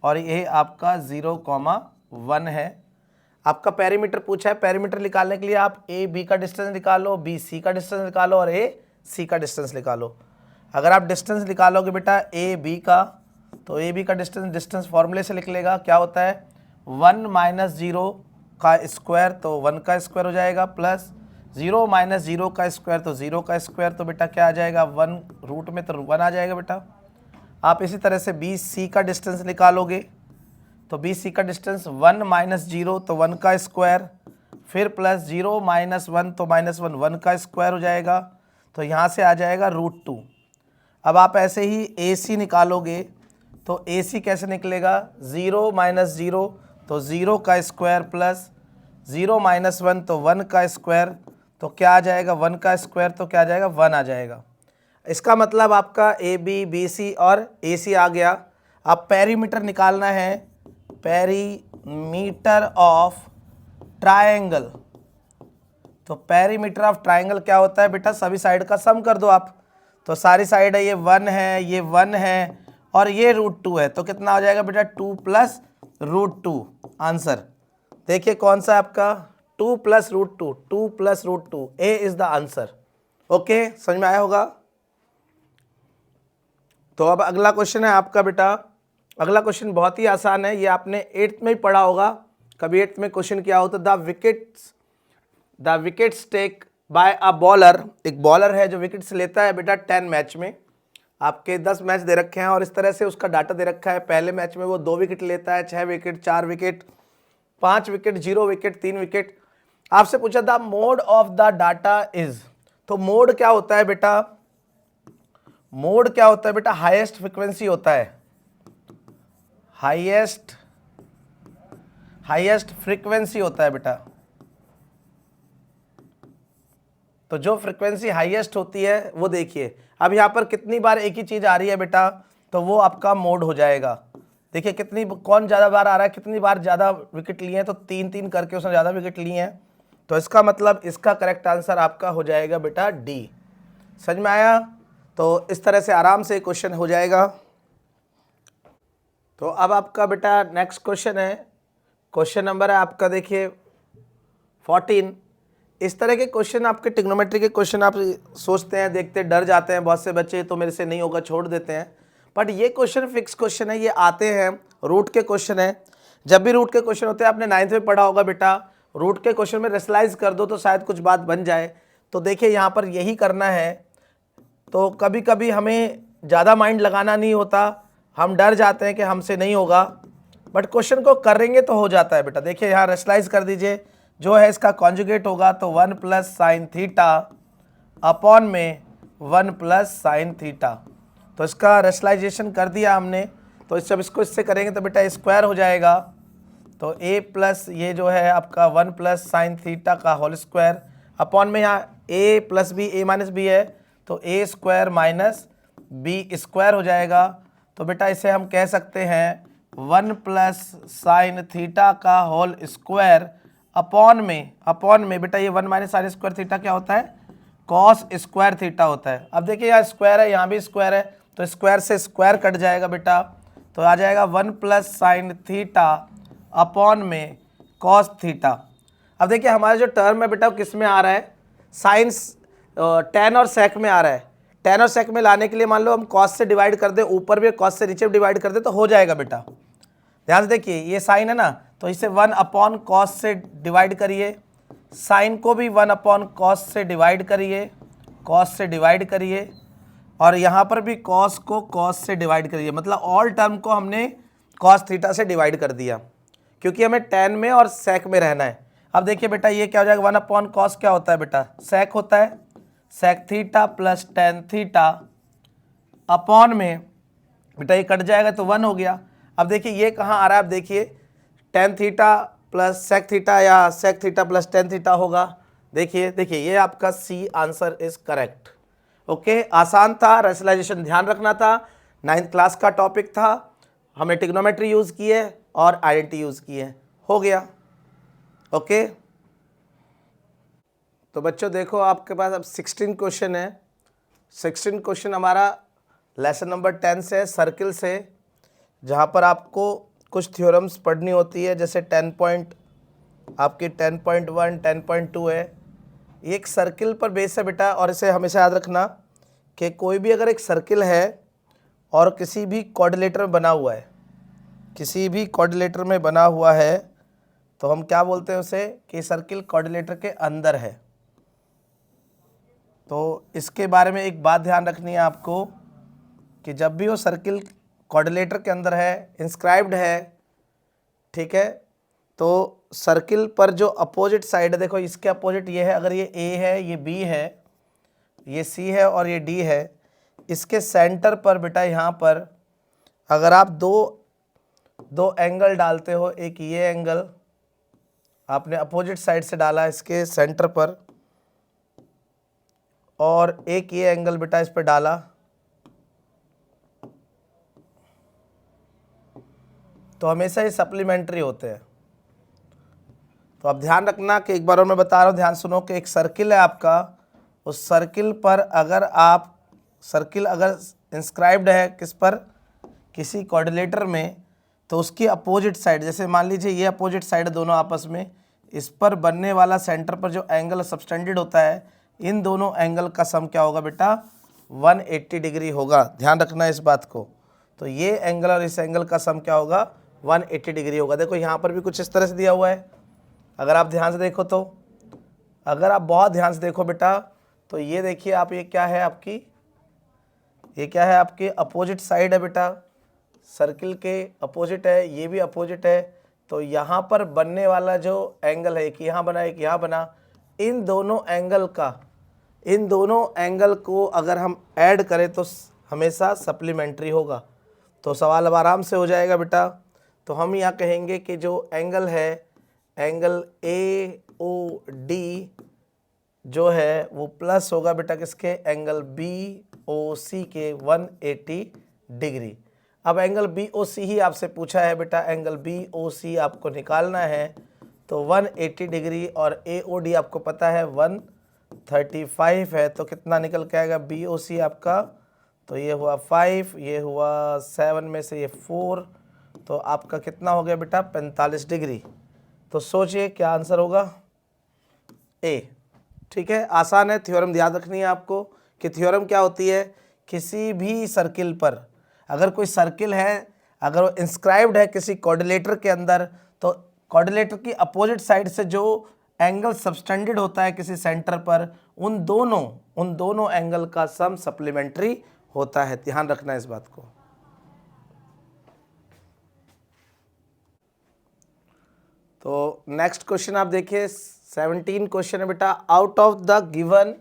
और ये आपका 0,1 है। आपका पेरीमीटर पूछा है, पेरीमीटर निकालने के लिए आप AB का डिस्टेंस निकालो, BC का डिस्टेंस निकालो और AC का डिस्टेंस निकालो। अगर आप डिस्टेंस निकालोगे बेटा AB का, तो AB का डिस्टेंस फॉर्मूले से लिख लेगा, क्या होता है 1 - 0 का स्क्वायर, तो 1 का स्क्वायर हो जाएगा, प्लस 0 - 0 का स्क्वायर, तो 0 का स्क्वायर, तो बेटा क्या आ जाएगा 1 रूट में, तो 1 आ जाएगा बेटा। आप इसी तरह से BC का डिस्टेंस निकालोगे, तो BC का डिस्टेंस 1 - 0, तो 1 का स्क्वायर, फिर प्लस 0 - 1, तो -1, 1 का स्क्वायर हो जाएगा, तो यहाँ से आ जाएगा √2। अब आप ऐसे ही AC निकालोगे, तो AC कैसे निकलेगा, 0 - 0, तो 0 का स्क्वायर, प्लस 0 - 1, तो 1 का स्क्वायर, तो क्या आ जाएगा 1 का स्क्वायर, तो क्या आ जाएगा 1 आ जाएगा। इसका मतलब आपका AB, BC और AC आ गया। अब पेरीमीटर निकालना है, पेरीमीटर ऑफ ट्रायंगल। तो पेरीमीटर ऑफ ट्रायंगल क्या होता है बेटा, सभी साइड का सम कर दो आप। तो सारी साइड है, ये 1 है, ये 1 है और ये √2 है, तो कितना हो जाएगा बेटा 2 + √2। आंसर देखिए कौन सा है आपका, 2 + √2, 2 + √2, A is the answer. Okay, समझ में आया होगा। तो अब अगला क्वेश्चन है आपका बेटा, अगला क्वेश्चन बहुत ही आसान है, ये आपने 8th में ही पढ़ा होगा, कभी 8th में क्वेश्चन किया हो। तो the wickets take by a bowler, एक बॉलर है जो विकेट्स लेता है बेटा 10 मैच में। आपके 10 मैच दे रखे हैं और इस तरह से उसका डाटा दे रखा है। पहले मैच में वो 2 विकेट लेता है, 6 wicket, 4 wicket, 5 wicket, 0 wicket, 3 wicket. आपसे पूछा the mode of the data is, तो मोड क्या होता है बेटा, मोड क्या होता है बेटा, हाईएस्ट फ्रीक्वेंसी होता है, हाईएस्ट फ्रीक्वेंसी होता है बेटा। तो जो फ्रीक्वेंसी हाईएस्ट होती है वो देखिए, अब यहाँ पर कितनी बार एक ही चीज आ रही है बेटा, तो वो आपका मोड हो जाएगा। देखिए कितनी, कौन ज़्यादा बार आ रहा है, कितनी बार ज़्यादा विकेट लिए हैं, तो 3-3 करके उसने ज़्यादा विकेट लिए हैं। तो इसका मतलब इसका करेक्ट आंसर आपका हो जाएगा बेटा D। समझ में आया। तो इस तरह से आराम से क्वेश्चन हो जाएगा। तो अब आपका बेटा नेक्स्ट क्वेश्चन है, क्वेश्चन नंबर है आपका देखिए 14। इस तरह के क्वेश्चन आपके ट्रिग्नोमेट्री के क्वेश्चन आप सोचते हैं, देखते डर जाते हैं बहुत से बच्चे, तो मेरे से नहीं होगा छोड़ देते हैं। बट ये क्वेश्चन फिक्स क्वेश्चन है, ये आते हैं, रूट के क्वेश्चन है। जब भी रूट के क्वेश्चन होते हैं, आपने 9th में पढ़ा होगा बेटा, रूट के क्वेश्चन में रेशनलाइज कर दो तो शायद कुछ बात बन जाए। तो देखिए यहाँ पर यही करना है। तो कभी कभी हमें ज़्यादा माइंड लगाना नहीं होता, हम डर जाते हैं कि हमसे नहीं होगा, बट क्वेश्चन को करेंगे तो हो जाता है बेटा। देखिए यहाँ रेशनलाइज कर दीजिए, जो है इसका कॉन्जुगेट होगा, तो 1 + sin θ अपॉन में 1 + sin θ। तो इसका रेशनलाइजेशन कर दिया हमने, तो जब इसको इससे करेंगे तो बेटा स्क्वायर हो जाएगा। तो a प्लस ये जो है आपका 1 प्लस साइन थीटा का होल स्क्वायर अपॉन में यहाँ a plus B a minus B है तो a square minus B square हो जाएगा। तो बेटा इसे हम कह सकते हैं 1 प्लस साइन थीटा का होल स्क्वायर अपॉन में बेटा ये 1 माइनस साइन स्क्वायर थीटा क्या होता है, कॉस स्क्वायर थीटा होता है। अब देखिए यहाँ स्क्वायर है, यहाँ भी स्क्वायर है, तो स्क्वायर से स्क्वायर कट जाएगा बेटा, तो आ जाएगा 1 प्लस साइन थीटा अपॉन में कॉस थीटा। अब देखिए हमारा जो टर्म है बेटा वो किस में आ रहा है, साइंस टेन और सेक में आ रहा है। टेन और सेक में लाने के लिए मान लो हम कॉस से डिवाइड कर दे, ऊपर भी कॉस से नीचे डिवाइड कर दे तो हो जाएगा बेटा। ध्यान से देखिए ये साइन है ना, तो इसे 1 अपॉन कॉस से डिवाइड करिए, साइन को भी 1 अपॉन कॉस से डिवाइड करिए, कॉस से डिवाइड करिए, और यहाँ पर भी कॉस को कॉस से डिवाइड करिए, मतलब ऑल टर्म को हमने कॉस थीटा से डिवाइड कर दिया क्योंकि हमें टेन में और सेक में रहना है। अब देखिए बेटा ये क्या हो जाएगा, 1 अपॉन कॉस क्या होता है बेटा, सेक होता है, sec theta plus tan theta upon में बेटा ये कट जाएगा तो 1 हो गया। अब देखिए ये कहाँ आ रहा है, अब देखिए tan theta plus sec theta या sec theta plus tan theta होगा। देखिए ये आपका C answer is correct. Okay, आसान था, रेशनलाइजेशन ध्यान रखना था, 9th क्लास का टॉपिक था, हमें ट्रिग्नोमेट्री यूज़ की है और आइडेंटिटी यूज़ की है, हो गया। ओके, तो बच्चों देखो आपके पास अब 16 क्वेश्चन है। 16 क्वेश्चन हमारा लेसन नंबर 10 से, सर्किल से, जहाँ पर आपको कुछ थ्योरम्स पढ़नी होती है, जैसे 10.1 10.2 है। ये एक सर्किल पर बेस है बेटा, और इसे हमेशा याद रखना कि कोई भी अगर एक सर्किल है और किसी भी कोऑर्डिनेटर में बना हुआ है, किसी भी कोऑर्डिनेटर में बना हुआ है, तो हम क्या बोलते हैं उसे, कि सर्किल कोऑर्डिनेटर के अंदर है। तो इसके बारे में एक बात ध्यान रखनी है आपको कि जब भी वो सर्किल कोऑर्डिनेटर के अंदर है, इंस्क्राइब्ड है, ठीक है, तो सर्किल पर जो अपोजिट साइड है, देखो इसके अपोजिट ये है, अगर ये ए है, ये बी है, ये सी है और ये डी है, इसके सेंटर पर बेटा यहाँ पर अगर आप दो एंगल डालते हो, एक ये एंगल आपने अपोजिट साइड से डाला इसके सेंटर पर, और एक ये एंगल बेटा इस पर डाला, तो हमेशा ये सप्लीमेंट्री होते हैं। तो अब ध्यान रखना कि एक बार और मैं बता रहा हूँ, ध्यान सुनो कि एक सर्किल है आपका, उस सर्किल पर अगर सर्किल अगर इंस्क्राइब्ड है किस पर, किसी कोऑर्डिनेटर में, तो उसकी अपोजिट साइड, जैसे मान लीजिए ये अपोजिट साइड दोनों आपस में, इस पर बनने वाला सेंटर पर जो एंगल सबटेंडेड होता है, इन दोनों एंगल का सम क्या होगा बेटा, 180 डिग्री होगा। ध्यान रखना इस बात को। तो ये एंगल और इस एंगल का सम क्या होगा, 180 डिग्री होगा। देखो यहाँ पर भी कुछ इस तरह से दिया हुआ है, अगर आप ध्यान से देखो तो, अगर आप बहुत ध्यान से देखो बेटा, तो ये देखिए आप, ये क्या है आपकी, ये क्या है आपकी अपोजिट साइड है बेटा, सर्किल के अपोजिट है, ये भी अपोजिट है। तो यहाँ पर बनने वाला जो एंगल है, एक यहाँ बना एक यहाँ बना, इन दोनों एंगल को अगर हम ऐड करें तो हमेशा सप्लीमेंट्री होगा। तो सवाल अब आराम से हो जाएगा बेटा। तो हम यहाँ कहेंगे कि जो एंगल है, एंगल AOD जो है वो प्लस होगा बेटा किसके, एंगल BOC के 180 डिग्री। अब एंगल BOC ही आपसे पूछा है बेटा, एंगल BOC आपको निकालना है, तो 180 डिग्री और AOD आपको पता है 135 है, तो कितना निकल के आएगा BOC आपका, तो ये हुआ 5, ये हुआ 7 में से ये 4, तो आपका कितना हो गया बेटा 45 डिग्री। तो सोचिए क्या आंसर होगा, ए। ठीक है, आसान है, थ्योरम याद रखनी है आपको कि थ्योरम क्या होती है, किसी भी सर्किल पर अगर कोई सर्किल है, अगर वो इंस्क्राइब्ड है किसी कोऑर्डिनेटर के अंदर, तो कोऑर्डिनेटर की अपोजिट साइड से जो एंगल सबटेंडेड होता है किसी सेंटर पर, उन दोनों एंगल का सम सप्लीमेंट्री होता है। ध्यान रखना इस बात को। तो नेक्स्ट क्वेश्चन आप देखिए, 17 क्वेश्चन है बेटा। Out of the given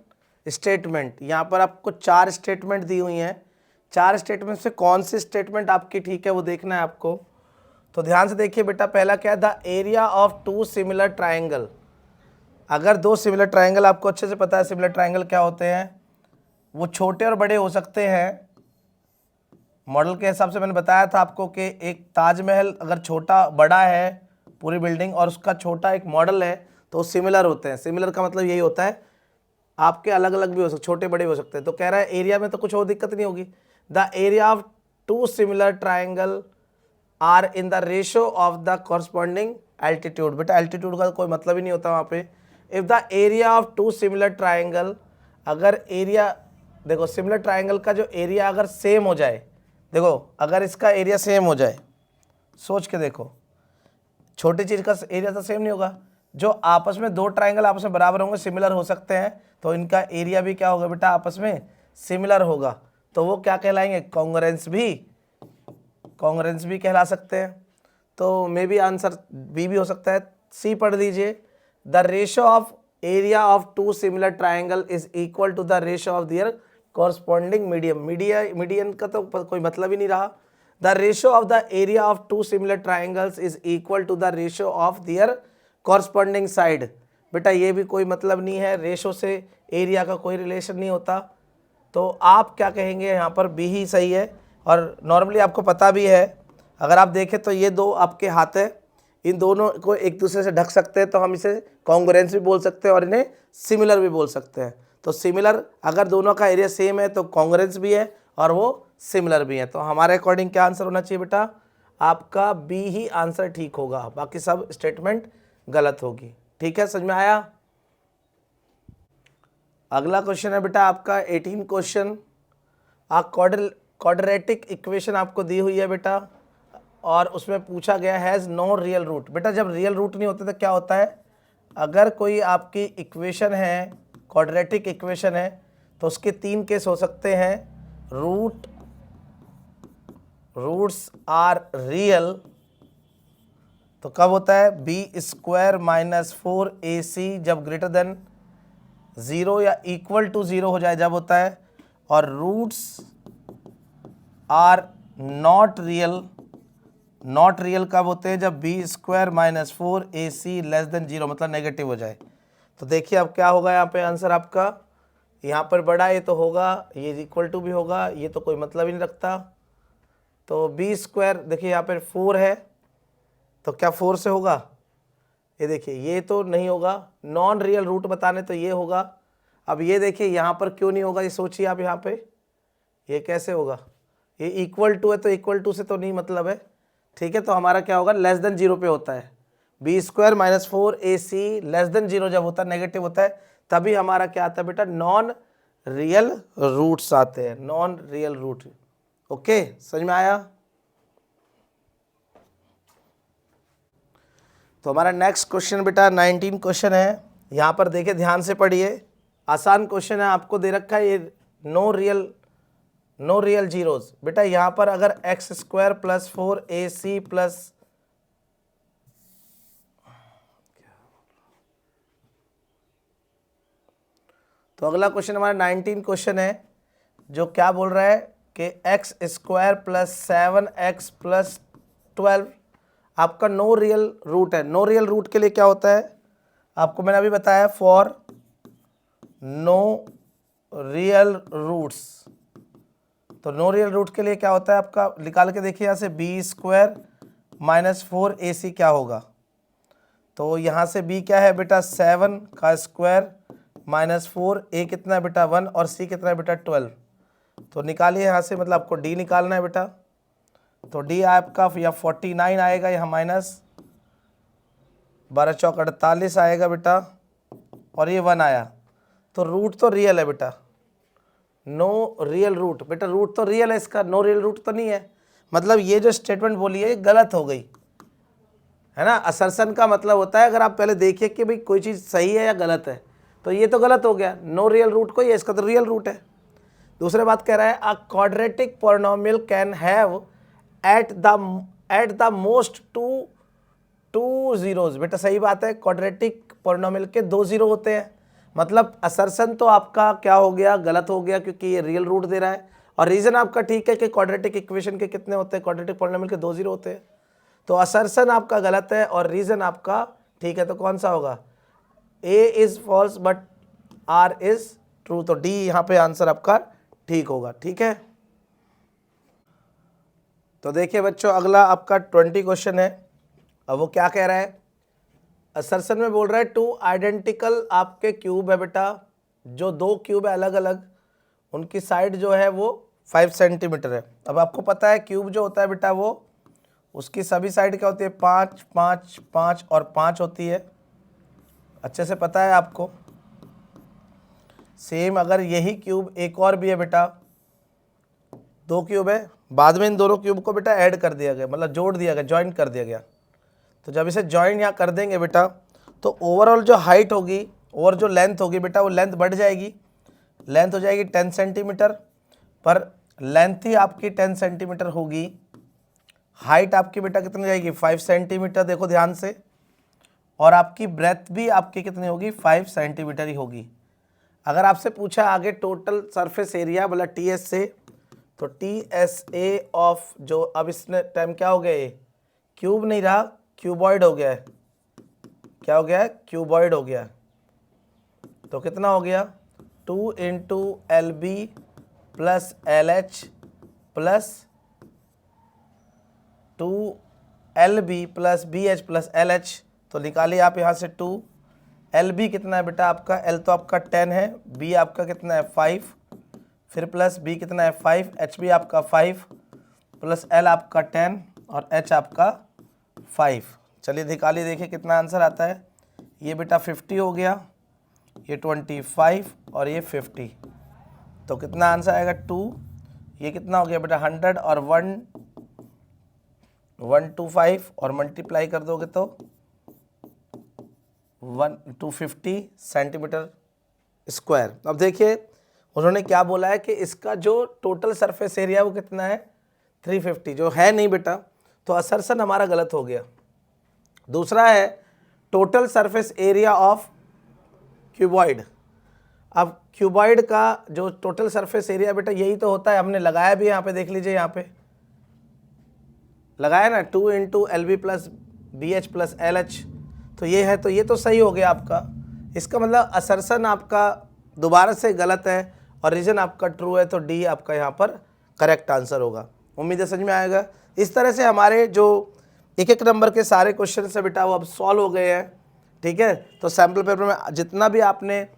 statement, यहाँ पर आपको 4 स्टेटमेंट दी हुई हैं, 4 स्टेटमेंट से कौन सी स्टेटमेंट आपकी ठीक है वो देखना है आपको। तो ध्यान से देखिए बेटा, पहला क्या है, the area of 2 similar triangle. अगर 2 सिमिलर ट्राइंगल, आपको अच्छे से पता है सिमिलर ट्राइंगल क्या होते हैं, वो छोटे और बड़े हो सकते हैं। मॉडल के हिसाब से मैंने बताया था आपको कि एक ताजमहल अगर छोटा बड़ा है पूरी बिल्डिंग और उसका छोटा एक मॉडल है तो सिमिलर होते हैं। सिमिलर का मतलब यही होता है आपके अलग अलग भी हो सकते, छोटे बड़े हो सकते हैं। तो कह रहा है एरिया में तो कुछ और दिक्कत नहीं होगी। The area of 2 similar triangle are in the ratio of the corresponding altitude. बेटा एल्टीट्यूड का कोई मतलब ही नहीं होता वहाँ पे। If the area of 2 similar triangle, अगर एरिया देखो सिमिलर ट्राइंगल का जो एरिया अगर सेम हो जाए, देखो अगर इसका एरिया सेम हो जाए, सोच के देखो, छोटी चीज़ का एरिया तो सेम नहीं होगा। जो आपस में 2 ट्राइंगल आपस में बराबर होंगे, सिमिलर हो सकते हैं, तो इनका एरिया भी क्या होगा बेटा, आपस में सिमिलर होगा। तो वो क्या कहलाएंगे, कॉन्ग्रुएंस भी कहला सकते हैं। तो मे बी आंसर बी भी हो सकता है। सी पढ़ लीजिए, the ratio of area of 2 similar triangle is equal to the ratio of their corresponding medium. Median का तो कोई मतलब ही नहीं रहा। The ratio of the area of 2 similar triangles is equal to the ratio of their corresponding side. बेटा ये भी कोई मतलब नहीं है, रेशो से एरिया का कोई रिलेशन नहीं होता। तो आप क्या कहेंगे, यहाँ पर बी ही सही है। और नॉर्मली आपको पता भी है, अगर आप देखें तो ये 2 आपके हाथ है, इन दोनों को एक दूसरे से ढक सकते हैं, तो हम इसे कॉन्ग्रुएंस भी बोल सकते हैं और इन्हें सिमिलर भी बोल सकते हैं। तो सिमिलर, अगर दोनों का एरिया सेम है तो कॉन्ग्रुएंस भी है और वो सिमिलर भी है। तो हमारे अकॉर्डिंग क्या आंसर होना चाहिए बेटा, आपका बी ही आंसर ठीक होगा, बाकी सब स्टेटमेंट गलत होगी। ठीक है, समझ में आया। अगला क्वेश्चन है बेटा आपका 18 क्वेश्चन। क्वाड्रेटिक इक्वेशन आपको दी हुई है बेटा, और उसमें पूछा गया हैज़ नो रियल रूट। बेटा जब रियल रूट नहीं होते तो क्या होता है, अगर कोई आपकी इक्वेशन है, क्वाड्रेटिक इक्वेशन है, तो उसके 3 केस हो सकते हैं। रूट्स आर रियल, तो कब होता है, b² - 4ac जब ग्रेटर देन 0 या इक्वल टू 0 हो जाए जब होता है। और रूट्स आर नॉट रियल कब होते हैं, जब b² - 4ac लेस देन 0 मतलब नेगेटिव हो जाए। तो देखिए अब क्या होगा यहाँ पे आंसर आपका, यहाँ पर बड़ा ये तो होगा, ये इक्वल टू भी होगा, ये तो कोई मतलब ही नहीं रखता। तो b² देखिए यहाँ पर 4 है, तो क्या 4 से होगा, ये देखिए ये तो नहीं होगा। नॉन रियल रूट बताने तो ये होगा। अब ये देखिए यहाँ पर क्यों नहीं होगा, ये सोचिए आप, यहाँ पे ये कैसे होगा, ये इक्वल टू है तो इक्वल टू से तो नहीं मतलब है। ठीक है, तो हमारा क्या होगा, लेस देन 0 पे होता है। b² - 4ac लेस देन 0 जब होता है, नेगेटिव होता है, तभी हमारा क्या आता है बेटा, नॉन रियल रूट्स आते हैं, नॉन रियल रूट। ओके, समझ में आया। तो हमारा नेक्स्ट क्वेश्चन बेटा 19 क्वेश्चन है। यहाँ पर देखिए ध्यान से पढ़िए, आसान क्वेश्चन है, आपको दे रखा है ये नो रियल जीरोस। बेटा यहाँ पर अगर x² + 4ac प्लस तो अगला क्वेश्चन हमारा 19 क्वेश्चन है, जो क्या बोल रहा है कि x² + 7x + 12 आपका नो रियल रूट है। नो रियल रूट के लिए क्या होता है, आपको मैंने अभी बताया, फॉर नो रियल रूट्स। तो नो रियल रूट के लिए क्या होता है आपका, निकाल के देखिए यहाँ से b² - 4ac क्या होगा। तो यहाँ से b क्या है बेटा, 7 का स्क्वायर - 4, a कितना है बेटा 1 और c कितना है बेटा 12। तो निकालिए यहाँ से, मतलब आपको d निकालना है बेटा। तो d आपका या 49 आएगा, यहाँ -12 चौक 48 आएगा बेटा, और ये 1 आया। तो रूट तो रियल है बेटा, नो रियल रूट। बेटा रूट तो रियल है इसका, नो रियल रूट तो नहीं है। मतलब ये जो स्टेटमेंट बोली है ये गलत हो गई है ना। असर्शन का मतलब होता है अगर आप पहले देखिए कि भाई कोई चीज़ सही है या गलत है, तो ये तो गलत हो गया, नो रियल रूट कोई है, इसका तो रियल रूट है। दूसरी बात कह रहा है a quadratic polynomial can have at the most two zeros. बेटा सही बात है, क्वाड्रेटिक पॉलिनोमियल के 2 जीरो होते हैं। मतलब असर्शन तो आपका क्या हो गया, गलत हो गया, क्योंकि ये रियल रूट दे रहा है। और रीजन आपका ठीक है कि क्वाड्रेटिक इक्वेशन के कितने होते हैं, क्वाड्रेटिक पॉलिनोमियल के 2 जीरो होते हैं। तो असर्शन आपका गलत है और रीजन आपका ठीक है, तो कौन सा होगा, A is false but R is true, तो डी यहाँ पे आंसर आपका ठीक होगा। ठीक है, तो देखिए बच्चों अगला आपका 20 क्वेश्चन है। अब वो क्या कह रहा है, असर्शन में बोल रहा है टू आइडेंटिकल आपके क्यूब है बेटा, जो दो क्यूब है अलग अलग, उनकी साइड जो है वो 5 सेंटीमीटर है। अब आपको पता है क्यूब जो होता है बेटा वो उसकी सभी साइड क्या होती है, 5 5 5 और 5 होती है, अच्छे से पता है आपको। सेम अगर यही क्यूब एक और भी है बेटा, दो क्यूब है, बाद में इन दोनों क्यूब को बेटा ऐड कर दिया गया, मतलब जोड़ दिया गया, ज्वाइन कर दिया गया। तो जब इसे ज्वाइन यहाँ कर देंगे बेटा तो ओवरऑल जो हाइट होगी और जो लेंथ होगी बेटा वो लेंथ बढ़ जाएगी, लेंथ हो जाएगी 10 सेंटीमीटर, पर लेंथ ही आपकी 10 सेंटीमीटर होगी, हाइट आपकी बेटा कितनी जाएगी 5 सेंटीमीटर, देखो ध्यान से, और आपकी ब्रेथ भी आपकी कितनी होगी 5 सेंटीमीटर ही होगी। अगर आपसे पूछा आगे टोटल सरफेस एरिया बोला टी एस से, तो टी एस ए ऑफ जो अब इसने टाइम क्या हो गया, ये क्यूब नहीं रहा क्यूबॉइड हो गया है, क्या हो गया है क्यूबॉइड हो गया है, तो कितना हो गया 2 into L B plus L H plus 2 L B plus B H plus L H, तो निकालिए आप यहाँ से 2, एल बी कितना है बेटा आपका, एल तो आपका 10 है, बी आपका कितना है 5, फिर प्लस बी कितना है 5, एच बी आपका 5 प्लस एल आपका 10 और एच आपका 5। चलिए निकालिए, देखिए कितना आंसर आता है, ये बेटा 50 हो गया, ये 25 और ये 50, तो कितना आंसर आएगा 2, ये कितना हो गया बेटा 100 और 125 और मल्टीप्लाई कर दोगे तो 250 सेंटीमीटर स्क्वायर। अब देखिए उन्होंने क्या बोला है कि इसका जो टोटल सरफेस एरिया वो कितना है 350, जो है नहीं बेटा, तो असर्शन हमारा गलत हो गया। दूसरा है total surface area of cuboid. अब क्यूबॉइड का जो टोटल सरफेस एरिया बेटा यही तो होता है, हमने लगाया भी यहाँ पे, देख लीजिए यहाँ पे लगाया ना 2 into L B plus B H plus L H, तो ये है, तो ये तो सही हो गया आपका। इसका मतलब असर्शन आपका दोबारा से गलत है और रीजन आपका ट्रू है, तो डी आपका यहाँ पर करेक्ट आंसर होगा। उम्मीद है समझ में आएगा। इस तरह से हमारे जो एक एक नंबर के सारे क्वेश्चन से बेटा वो अब सॉल्व हो गए हैं। ठीक है, तो सैम्पल पेपर में जितना भी आपने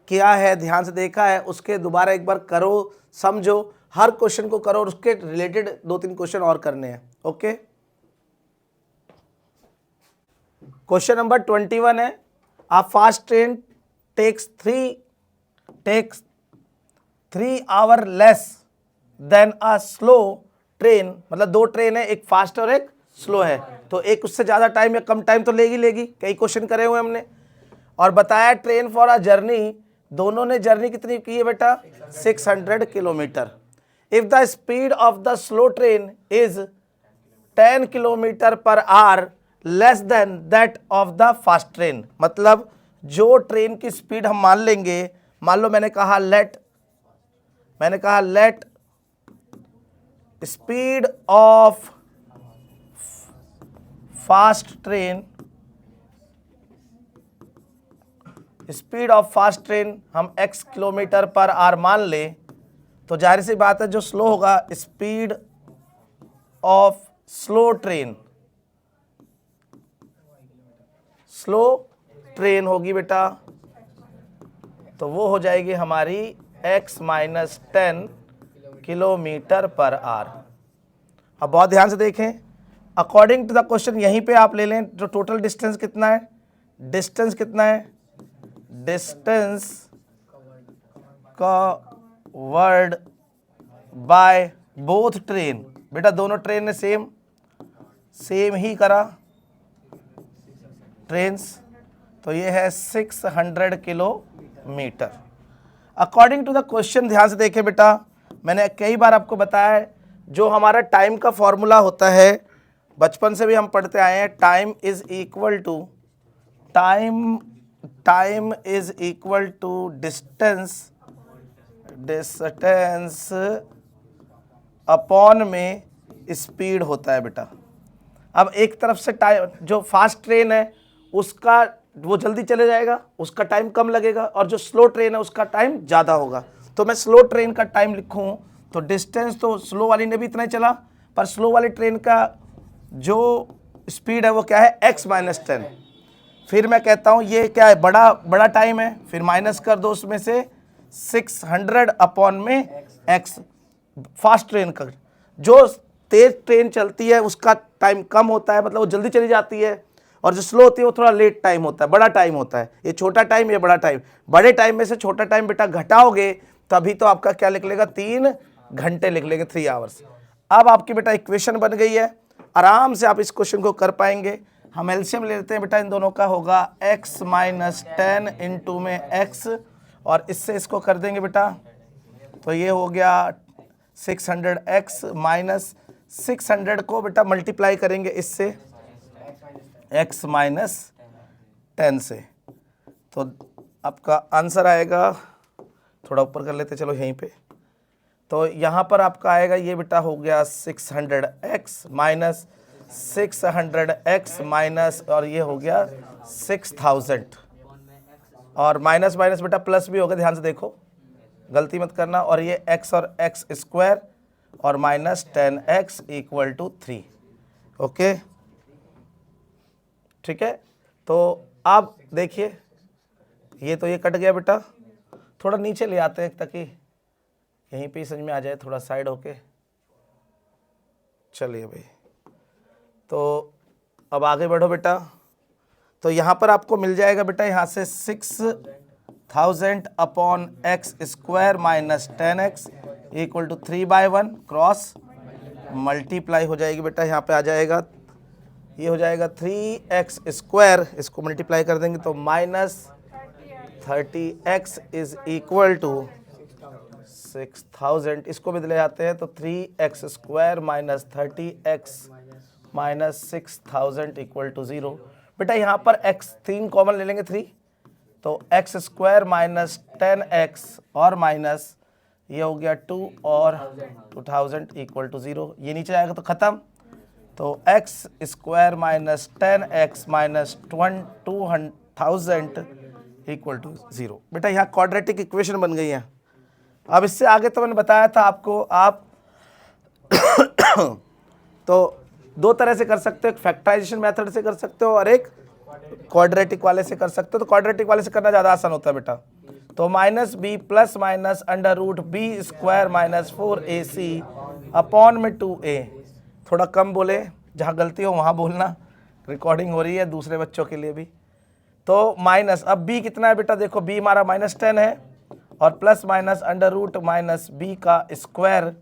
किया है, ध्यान से देखा है, उसके दोबारा एक बार करो, समझो, हर क्वेश्चन को करो और उसके रिलेटेड 2-3 क्वेश्चन और करने हैं। ओके, क्वेश्चन नंबर 21 है, a fast train takes 3 hour less than a slow train, मतलब दो ट्रेन है, एक फास्ट और एक स्लो है, तो एक उससे ज़्यादा टाइम या कम टाइम तो लेगी, कई क्वेश्चन करे हुए हमने, और बताया ट्रेन फॉर अ जर्नी, दोनों ने जर्नी कितनी की है बेटा 600 kilometre. If the speed of the slow train is 10 kilometre per hour less then that of the fast train, मतलब जो ट्रेन की स्पीड हम मान लेंगे, मान लो मैंने कहा let speed of fast train, speed of fast train हम x किलोमीटर पर आवर मान ले, तो जाहिर सी बात है जो स्लो होगा स्पीड ऑफ स्लो ट्रेन होगी बेटा, तो वो हो जाएगी हमारी x minus 10 kilometre per hour. अब बहुत ध्यान से देखें, अकॉर्डिंग टू द क्वेश्चन यहीं पे आप ले लें जो टोटल डिस्टेंस कितना है, distance covered by both train, बेटा दोनों ट्रेन ने सेम ही करा ट्रेन्स, तो ये है 600 kilometre. According to the question ध्यान से देखें बेटा, मैंने कई बार आपको बताया है जो हमारा टाइम का फॉर्मूला होता है, बचपन से भी हम पढ़ते आए हैं, time is equal to distance upon में स्पीड होता है बेटा। अब एक तरफ से टाइम, जो फास्ट ट्रेन है उसका वो जल्दी चले जाएगा, उसका टाइम कम लगेगा, और जो स्लो ट्रेन है उसका टाइम ज़्यादा होगा। तो मैं स्लो ट्रेन का टाइम लिखूँ तो डिस्टेंस तो स्लो वाली ने भी इतना ही चला, पर स्लो वाली ट्रेन का जो स्पीड है वो क्या है, x - 10। फिर मैं कहता हूँ ये क्या है, बड़ा टाइम है, फिर माइनस कर दो उसमें से 600 अपॉन में x। फास्ट ट्रेन का, जो तेज ट्रेन चलती है उसका टाइम कम होता है, मतलब वो जल्दी चली जाती है, और जो स्लो होती है वो थोड़ा लेट टाइम होता है, बड़ा टाइम होता है। ये छोटा टाइम, ये बड़ा टाइम। बड़े टाइम में से छोटा टाइम बेटा घटाओगे तभी तो आपका क्या लिख लेगा, 3 घंटे लिख लेंगे, 3 आवर्स। अब आपकी बेटा इक्वेशन बन गई है, आराम से आप इस क्वेश्चन को कर पाएंगे। हम एलसीएम ले लेते हैं बेटा, इन दोनों का होगा x - 10 इंटू में x, और इससे इसको कर देंगे बेटा, तो ये हो गया 600x माइनस 600 को बेटा मल्टीप्लाई करेंगे इससे x - 10 से, तो आपका आंसर आएगा, थोड़ा ऊपर कर लेते चलो यहीं पे, तो यहाँ पर आपका आएगा ये बेटा हो गया 600x माइनस 600x माइनस, और ये हो गया 6000, और माइनस माइनस बेटा प्लस भी होगा, ध्यान से देखो गलती मत करना, और ये x और x स्क्वायर और minus 10x equal to 3। Okay ठीक है, तो आप देखिए ये तो ये कट गया बेटा, थोड़ा नीचे ले आते हैं ताकि यहीं पे समझ में आ जाए, थोड़ा साइड होके। चलिए भाई, तो अब आगे बढ़ो बेटा, तो यहाँ पर आपको मिल जाएगा बेटा, यहाँ से 6000 upon x square minus 10x equal to 3/1 cross multiply हो जाएगी बेटा, यहाँ पे आ जाएगा, ये हो जाएगा 3x स्क्वायर, इसको मल्टीप्लाई कर देंगे तो minus 30x is equal to 6000, इसको भी ले जाते हैं तो 3x square minus 30x minus 6000 equal to 0। बेटा यहाँ पर x 3 कॉमन ले लेंगे, 3, तो x स्क्वायर माइनस 10x और माइनस ये हो गया 2 और 2000 इक्वल टू 0, ये नीचे आएगा तो ख़त्म, तो x square minus 10x minus 2000 equal to 0। बेटा यहाँ क्वाड्रेटिक इक्वेशन बन गई है। अब इससे आगे तो मैंने बताया था आपको, आप तो दो तरह से कर सकते हो, एक फैक्टराइजेशन मेथड से कर सकते हो और एक क्वाड्रेटिक वाले से कर सकते हो। तो क्वाड्रेटिक वाले से करना ज़्यादा आसान होता है बेटा, तो minus B plus minus under root B square minus 4ac upon में 2a। थोड़ा कम बोले, जहाँ गलती हो वहाँ बोलना, रिकॉर्डिंग हो रही है दूसरे बच्चों के लिए भी। तो माइनस, अब b कितना है बेटा, देखो b हमारा -10 है, और plus minus under root minus b का स्क्वायर,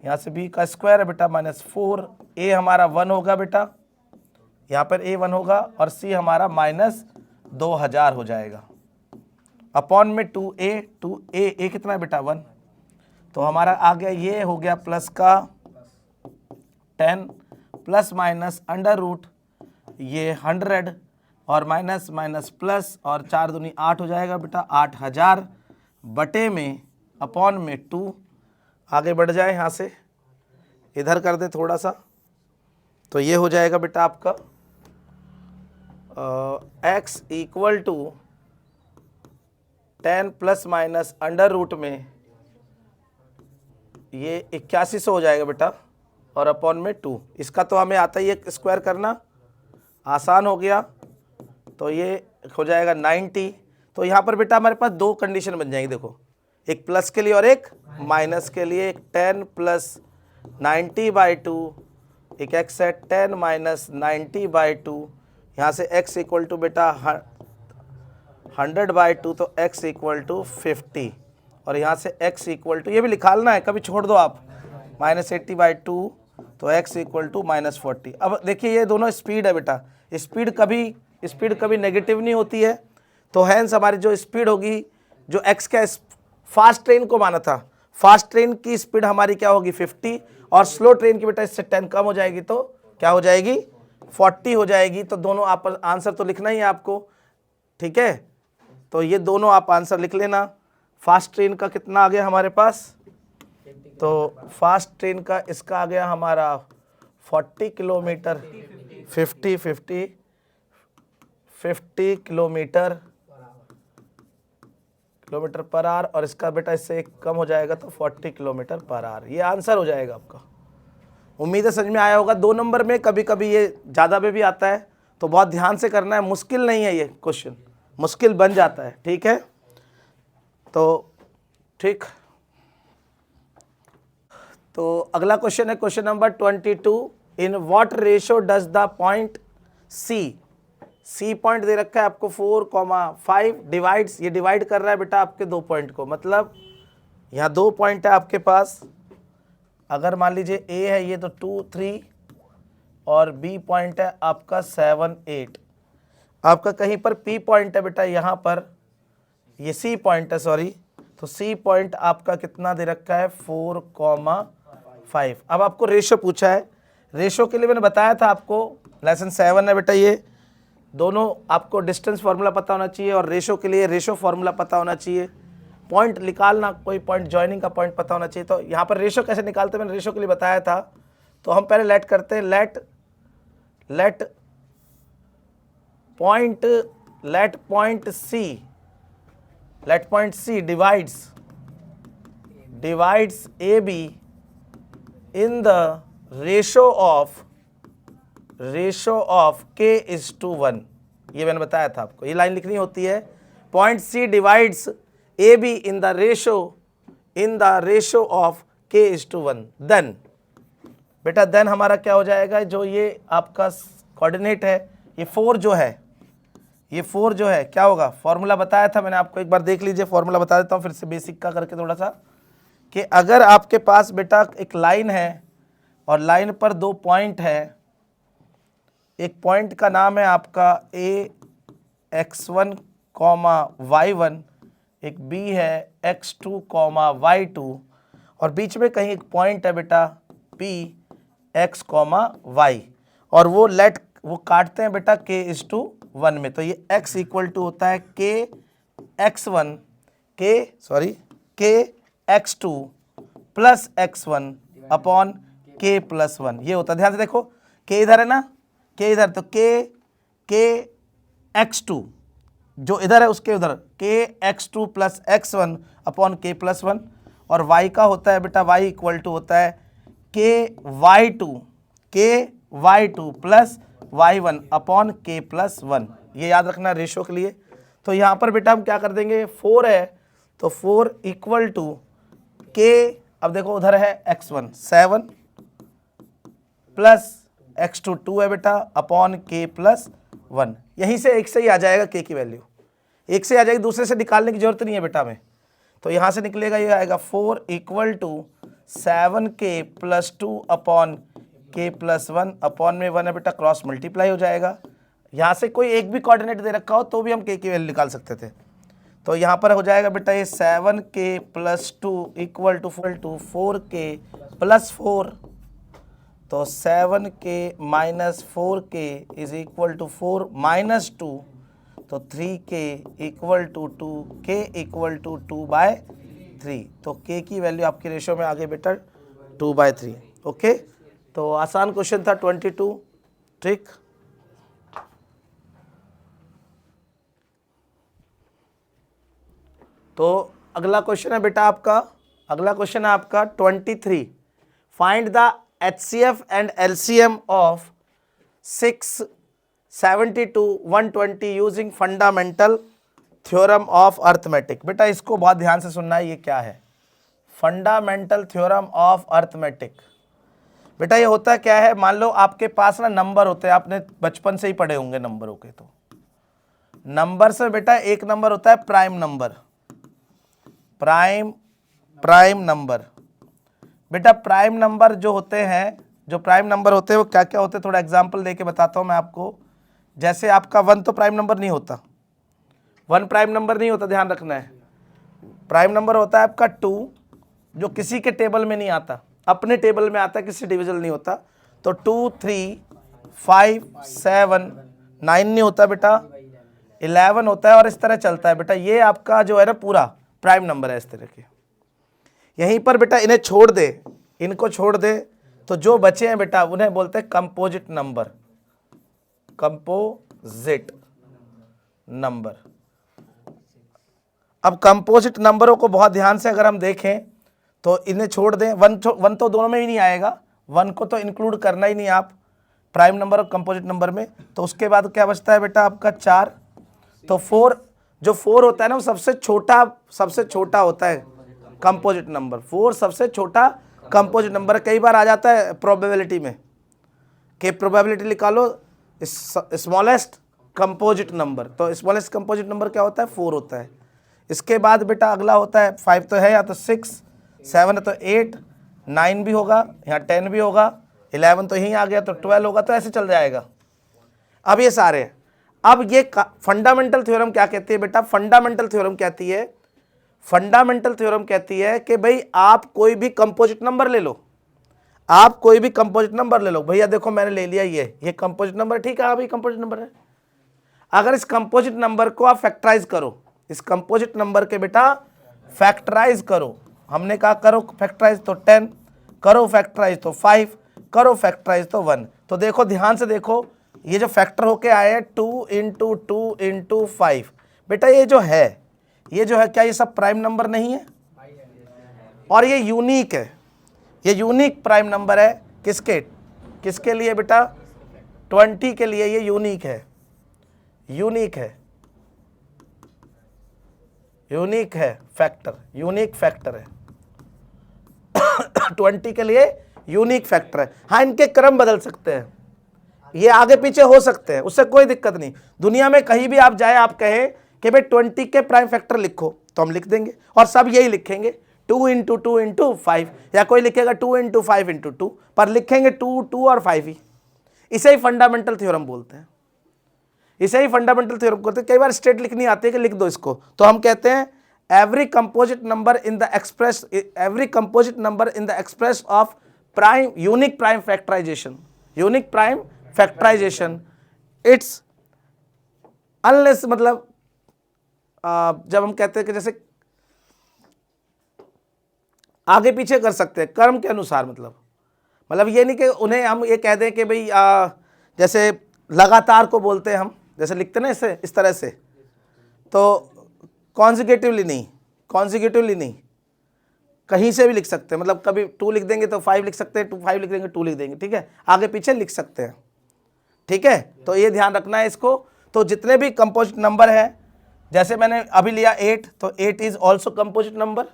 यहाँ से b का स्क्वायर है बेटा माइनस 4, a हमारा 1 होगा बेटा, यहाँ पर a 1 होगा, और c हमारा माइनस 2000 हो जाएगा, अपॉन में 2a कितना है बेटा 1, तो हमारा आ गया, ये हो गया प्लस का 10 प्लस माइनस अंडर रूट ये 100 और माइनस माइनस प्लस, और 4 दूनी 8 हो जाएगा बेटा, 8000 बटे में अपॉन में 2। आगे बढ़ जाए, यहाँ से इधर कर दे थोड़ा सा, तो ये हो जाएगा बेटा आपका x equal to 10 plus minus under root में ये 8100 हो जाएगा बेटा, और अपॉन में 2। इसका तो हमें आता ही है स्क्वायर करना, आसान हो गया, तो ये हो जाएगा 90। तो यहाँ पर बेटा हमारे पास दो कंडीशन बन जाएगी, देखो एक प्लस के लिए और एक माइनस के लिए। एक 10 प्लस 90/2, एक x है 10 माइनस 90/2, यहाँ से x इक्वल टू बेटा 100/2, तो x इक्वल टू 50, और यहाँ से x इक्वल टू, ये भी निकालना है, कभी छोड़ दो आप, -80/2, तो x इक्वल टू -40। अब देखिए ये दोनों स्पीड है बेटा, स्पीड कभी नेगेटिव नहीं होती है, तो हैंस हमारी जो स्पीड होगी, जो x का फास्ट ट्रेन को माना था, फास्ट ट्रेन की स्पीड हमारी क्या होगी 50, और स्लो ट्रेन की बेटा इससे 10 कम हो जाएगी, तो क्या हो जाएगी 40 हो जाएगी। तो दोनों आप आंसर तो लिखना ही है आपको, ठीक है, तो ये दोनों आप आंसर लिख लेना। फास्ट ट्रेन का कितना आ गया हमारे पास तो फास्ट ट्रेन का इसका आ गया हमारा 40 किलोमीटर 50 किलोमीटर पर आवर, और इसका बेटा इससे एक कम हो जाएगा तो 40 किलोमीटर पर आवर। ये आंसर हो जाएगा आपका। उम्मीद है समझ में आया होगा। 2 नंबर में कभी कभी ये ज़्यादा में भी आता है, तो बहुत ध्यान से करना है। मुश्किल नहीं है, ये क्वेश्चन मुश्किल बन जाता है, ठीक है। तो ठीक, तो अगला क्वेश्चन है question number 22। In what ratio does the point C point दे रखा है आपको 4,5 डिवाइड्स, ये डिवाइड कर रहा है बेटा आपके 2 पॉइंट को। मतलब यहाँ 2 पॉइंट है आपके पास, अगर मान लीजिए ए है ये तो 2, 3 और बी पॉइंट है आपका 7, 8। आपका कहीं पर पी पॉइंट है बेटा, यहाँ पर ये सी पॉइंट है, सॉरी, तो सी पॉइंट आपका कितना दे रखा है 4,5। अब आपको रेशो पूछा है। रेशो के लिए मैंने बताया था आपको, लेसन 7 है बेटा, ये दोनों आपको डिस्टेंस फार्मूला पता होना चाहिए और रेशो के लिए रेशो फार्मूला पता होना चाहिए। पॉइंट निकालना, कोई पॉइंट ज्वाइनिंग का पॉइंट पता होना चाहिए। तो यहाँ पर रेशो कैसे निकालते हैं मैंने रेशो के लिए बताया था। तो हम पहले लेट करते हैं, let point C divides A B in the ratio of k:1। ये मैंने बताया था आपको, ये लाइन लिखनी होती है। Point C divides A B in the ratio of k:1। Then बेटा देन हमारा क्या हो जाएगा, जो ये आपका कोऑर्डिनेट है, ये 4 जो है क्या होगा, फॉर्मूला बताया था मैंने आपको, एक बार देख लीजिए। फॉर्मूला बता देता हूँ फिर से बेसिक का करके थोड़ा सा, कि अगर आपके पास बेटा एक लाइन है और लाइन पर 2 पॉइंट है, एक पॉइंट का नाम है आपका x1, y1, एक b है x2, y2, और बीच में कहीं एक पॉइंट है बेटा p, x, y, और वो काटते हैं बेटा k:1 में। तो ये x इक्वल टू होता है kx2 plus x1 upon k+1, ये होता है। ध्यान से देखो, k इधर है ना, k इधर, तो kx2 जो इधर है उसके उधर kx2 plus x1 upon k+1, और y का होता है बेटा y इक्वल टू होता है ky2 plus y1 upon k+1। ये याद रखना रेशो के लिए। तो यहाँ पर बेटा हम क्या कर देंगे, 4 है तो 4 इक्वल टू k, अब देखो उधर है x1 7 प्लस x2 2 है बेटा अपॉन k+1। यहीं से एक से ही आ जाएगा k की वैल्यू, एक से आ जाएगी, दूसरे से निकालने की जरूरत नहीं है बेटा हमें। तो यहाँ से निकलेगा, ये आएगा 4 equal to 7k plus 2 upon k+1 upon में 1 है बेटा, क्रॉस मल्टीप्लाई हो जाएगा। यहाँ से कोई एक भी कोऑर्डिनेट दे रखा हो तो भी हम k की वैल्यू निकाल सकते थे। तो यहाँ पर हो जाएगा बेटा ये 7k plus 2 equal to 4k plus 4, तो 7k minus 4k is equal to 4 minus 2, तो 3k equal to 2, k equal to 2/3। तो k की वैल्यू आपकी रेशो में आ गई बेटा 2/3। ओके, तो आसान क्वेश्चन था 22। ठीक, तो अगला क्वेश्चन है बेटा आपका, 23। Find the HCF and LCM of 672 120 using fundamental theorem of arithmetic. बेटा इसको बहुत ध्यान से सुनना है, ये क्या है, फंडामेंटल थ्योरम ऑफ अर्थमेटिक। बेटा ये होता क्या है, मान लो आपके पास ना नंबर होते हैं, आपने बचपन से ही पढ़े होंगे नंबरों के। तो नंबर से बेटा एक नंबर होता है प्राइम नंबर, प्राइम नंबर। बेटा प्राइम नंबर जो होते हैं, वो क्या क्या होते हैं, थोड़ा एग्जांपल देके बताता हूं मैं आपको। जैसे आपका 1 तो प्राइम नंबर नहीं होता, 1 प्राइम नंबर नहीं होता, ध्यान रखना है। प्राइम नंबर होता है आपका 2, जो किसी के टेबल में नहीं आता, अपने टेबल में आता है, किसी डिविजन नहीं होता। तो 2, 3, 5, 7, 9 नहीं होता बेटा, 11 होता है, और इस तरह चलता है बेटा। ये आपका जो है ना पूरा प्राइम नंबर है इस तरह के। यहीं पर बेटा इन्हें छोड़ दे, इनको छोड़ दे, तो जो बचे हैं बेटा उन्हें बोलते हैं कंपोजिट नंबर, कंपोजिट नंबर। अब कंपोजिट नंबरों को बहुत ध्यान से अगर हम देखें तो इन्हें छोड़ दें, वन तो दोनों में ही नहीं आएगा, वन को तो इंक्लूड करना ही नहीं आप प्राइम नंबर और कंपोजिट नंबर में। तो उसके बाद क्या बचता है बेटा आपका 4। तो 4, जो 4 होता है ना वो सबसे छोटा होता है कंपोजिट नंबर। 4 सबसे छोटा कंपोजिट नंबर। कई बार आ जाता है प्रोबेबिलिटी में कि प्रोबेबिलिटी निकालो स्मॉलेस्ट कंपोजिट नंबर, तो स्मॉलेस्ट कंपोजिट नंबर क्या होता है? 4 होता है। इसके बाद बेटा अगला होता है 5 तो है, या तो 6, 7 है तो 8, 9 भी होगा, यहाँ 10 भी होगा, 11 तो यहीं आ गया तो 12 होगा, तो ऐसे चल जाएगा। अब ये सारे हैं। अब ये फंडामेंटल थ्योरम क्या कहती है बेटा? फंडामेंटल थ्योरम कहती है, फंडामेंटल थ्योरम कहती है कि भाई आप कोई भी कंपोजिट नंबर ले लो, आप कोई भी कंपोजिट नंबर ले लो। भैया देखो मैंने ले लिया ये कंपोजिट नंबर, ठीक है, हाँ भाई कंपोजिट नंबर है। अगर इस कंपोजिट नंबर को आप फैक्टराइज करो, इस कंपोजिट नंबर के बेटा फैक्टराइज करो, हमने कहा करो फैक्टराइज तो 10, करो फैक्टराइज तो 5, करो फैक्टराइज तो 1। तो देखो ध्यान से देखो, ये जो फैक्टर होके आए हैं 2 इंटू 2 इंटू 5, बेटा ये जो है क्या ये सब प्राइम नंबर नहीं है? और ये यूनिक है, ये यूनिक प्राइम नंबर है। किसके लिए बेटा? 20 के लिए ये यूनिक है, यूनिक है फैक्टर, यूनिक फैक्टर है 20 के लिए यूनिक फैक्टर है। हाँ, इनके क्रम बदल सकते हैं, ये आगे पीछे हो सकते हैं, उससे कोई दिक्कत नहीं। दुनिया में कहीं भी आप जाए, आप कहें कि भाई 20 के प्राइम फैक्टर लिखो, तो हम लिख देंगे, और सब यही लिखेंगे 2 इंटू 2 इंटू 5, या कोई लिखेगा 2 इंटू 5 इंटू 2, पर लिखेंगे 2 और 5 ही। इसे ही फंडामेंटल थ्योरम बोलते हैं, इसे ही फंडामेंटल थ्योरम बोलते हैं। कई बार स्टेट लिखनी आती है कि लिख दो इसको, तो हम कहते हैं every composite number in the express of prime unique prime factorization, it's unless, मतलब जब हम कहते हैं कि जैसे आगे पीछे कर सकते हैं कर्म के अनुसार, मतलब ये नहीं कि उन्हें हम ये कह दें कि भाई जैसे लगातार को बोलते हैं हम, जैसे लिखते ना इसे इस तरह से, तो कॉन्जिक्यूटिवली नहीं, कहीं से भी लिख सकते हैं। मतलब कभी 2 लिख देंगे तो 5 लिख सकते हैं, 5 लिख देंगे 2 लिख देंगे, ठीक है, आगे पीछे लिख सकते हैं, ठीक है। तो ये ध्यान रखना है इसको। तो जितने भी कंपोजिट नंबर है, जैसे मैंने अभी लिया 8, तो 8 इज ऑल्सो कंपोजिट नंबर,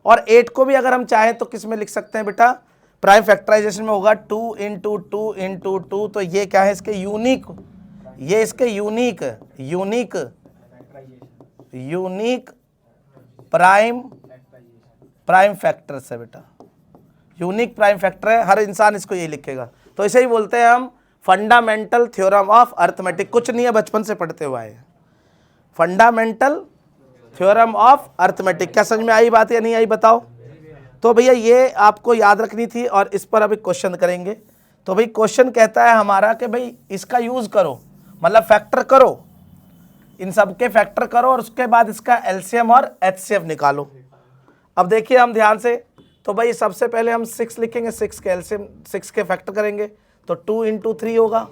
और 8 को भी अगर हम चाहें तो किस में लिख सकते हैं बेटा? प्राइम फैक्टराइजेशन में होगा 2 इंटू 2 इंटू 2, तो ये क्या है? इसके यूनिक, ये इसके यूनिक प्राइम फैक्टर है बेटा, यूनिक प्राइम फैक्टर है, हर इंसान इसको यही लिखेगा। तो इसे ही बोलते हैं हम फंडामेंटल थ्योरम ऑफ अर्थमेटिक। कुछ नहीं है, बचपन से पढ़ते हुए आए, फंडामेंटल थ्योरम ऑफ अर्थमेटिक। क्या समझ में आई बात या नहीं आई बताओ? तो भैया ये आपको याद रखनी थी, और इस पर अभी क्वेश्चन करेंगे। तो भाई क्वेश्चन कहता है हमारा कि भाई इसका यूज करो, मतलब फैक्टर करो, इन सब के फैक्टर करो, और उसके बाद इसका एलसीएम और एचसीएफ निकालो। अब देखिए हम ध्यान से, तो भाई सबसे पहले हम 6 लिखेंगे, 6 के एलसीएम, 6 के फैक्टर करेंगे तो 2 इंटू 3 होगा।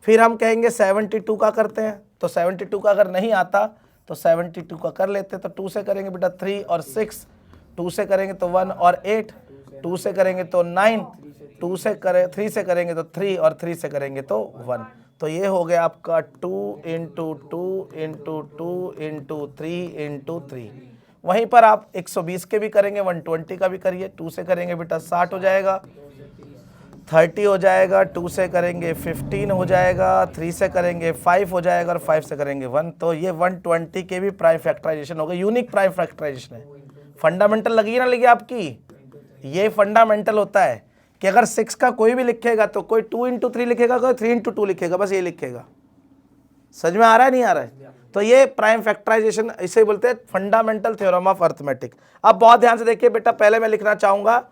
फिर हम कहेंगे 72 का करते हैं, तो 72 का अगर नहीं आता तो 72 का कर लेते हैं। तो 2 से करेंगे बेटा 3 और 6, 2 से करेंगे तो 1 और 8, 2 से करेंगे तो 9, 3 से करेंगे तो 3, और 3 से करेंगे तो 1। तो ये हो गया आपका 2 इंटू 2 इंटू 2 इंटू 3 इंटू 3। वहीं पर आप 120 के भी करेंगे, 120 का भी करिए। 2 से करेंगे बेटा 60 हो जाएगा, 30 हो जाएगा, 2 से करेंगे 15 हो जाएगा, 3 से करेंगे 5 हो जाएगा, और 5 से करेंगे 1। तो ये 120 के भी प्राइम फैक्टराइजेशन हो गए, यूनिक प्राइम फैक्टराइजेशन है। फंडामेंटल लगी ना लगी आपकी? ये फंडामेंटल होता है कि अगर 6 का कोई भी लिखेगा तो कोई 2 इंटू 3 लिखेगा, कोई 3 इंटू 2 लिखेगा, बस ये लिखेगा। समझ में आ रहा है नहीं आ रहा है? तो ये प्राइम फैक्टराइजेशन, इसे बोलते हैं फंडामेंटल थ्योरम ऑफ अर्थमेटिक। अब बहुत ध्यान से देखिए बेटा, पहले मैं लिखना चाहूंगा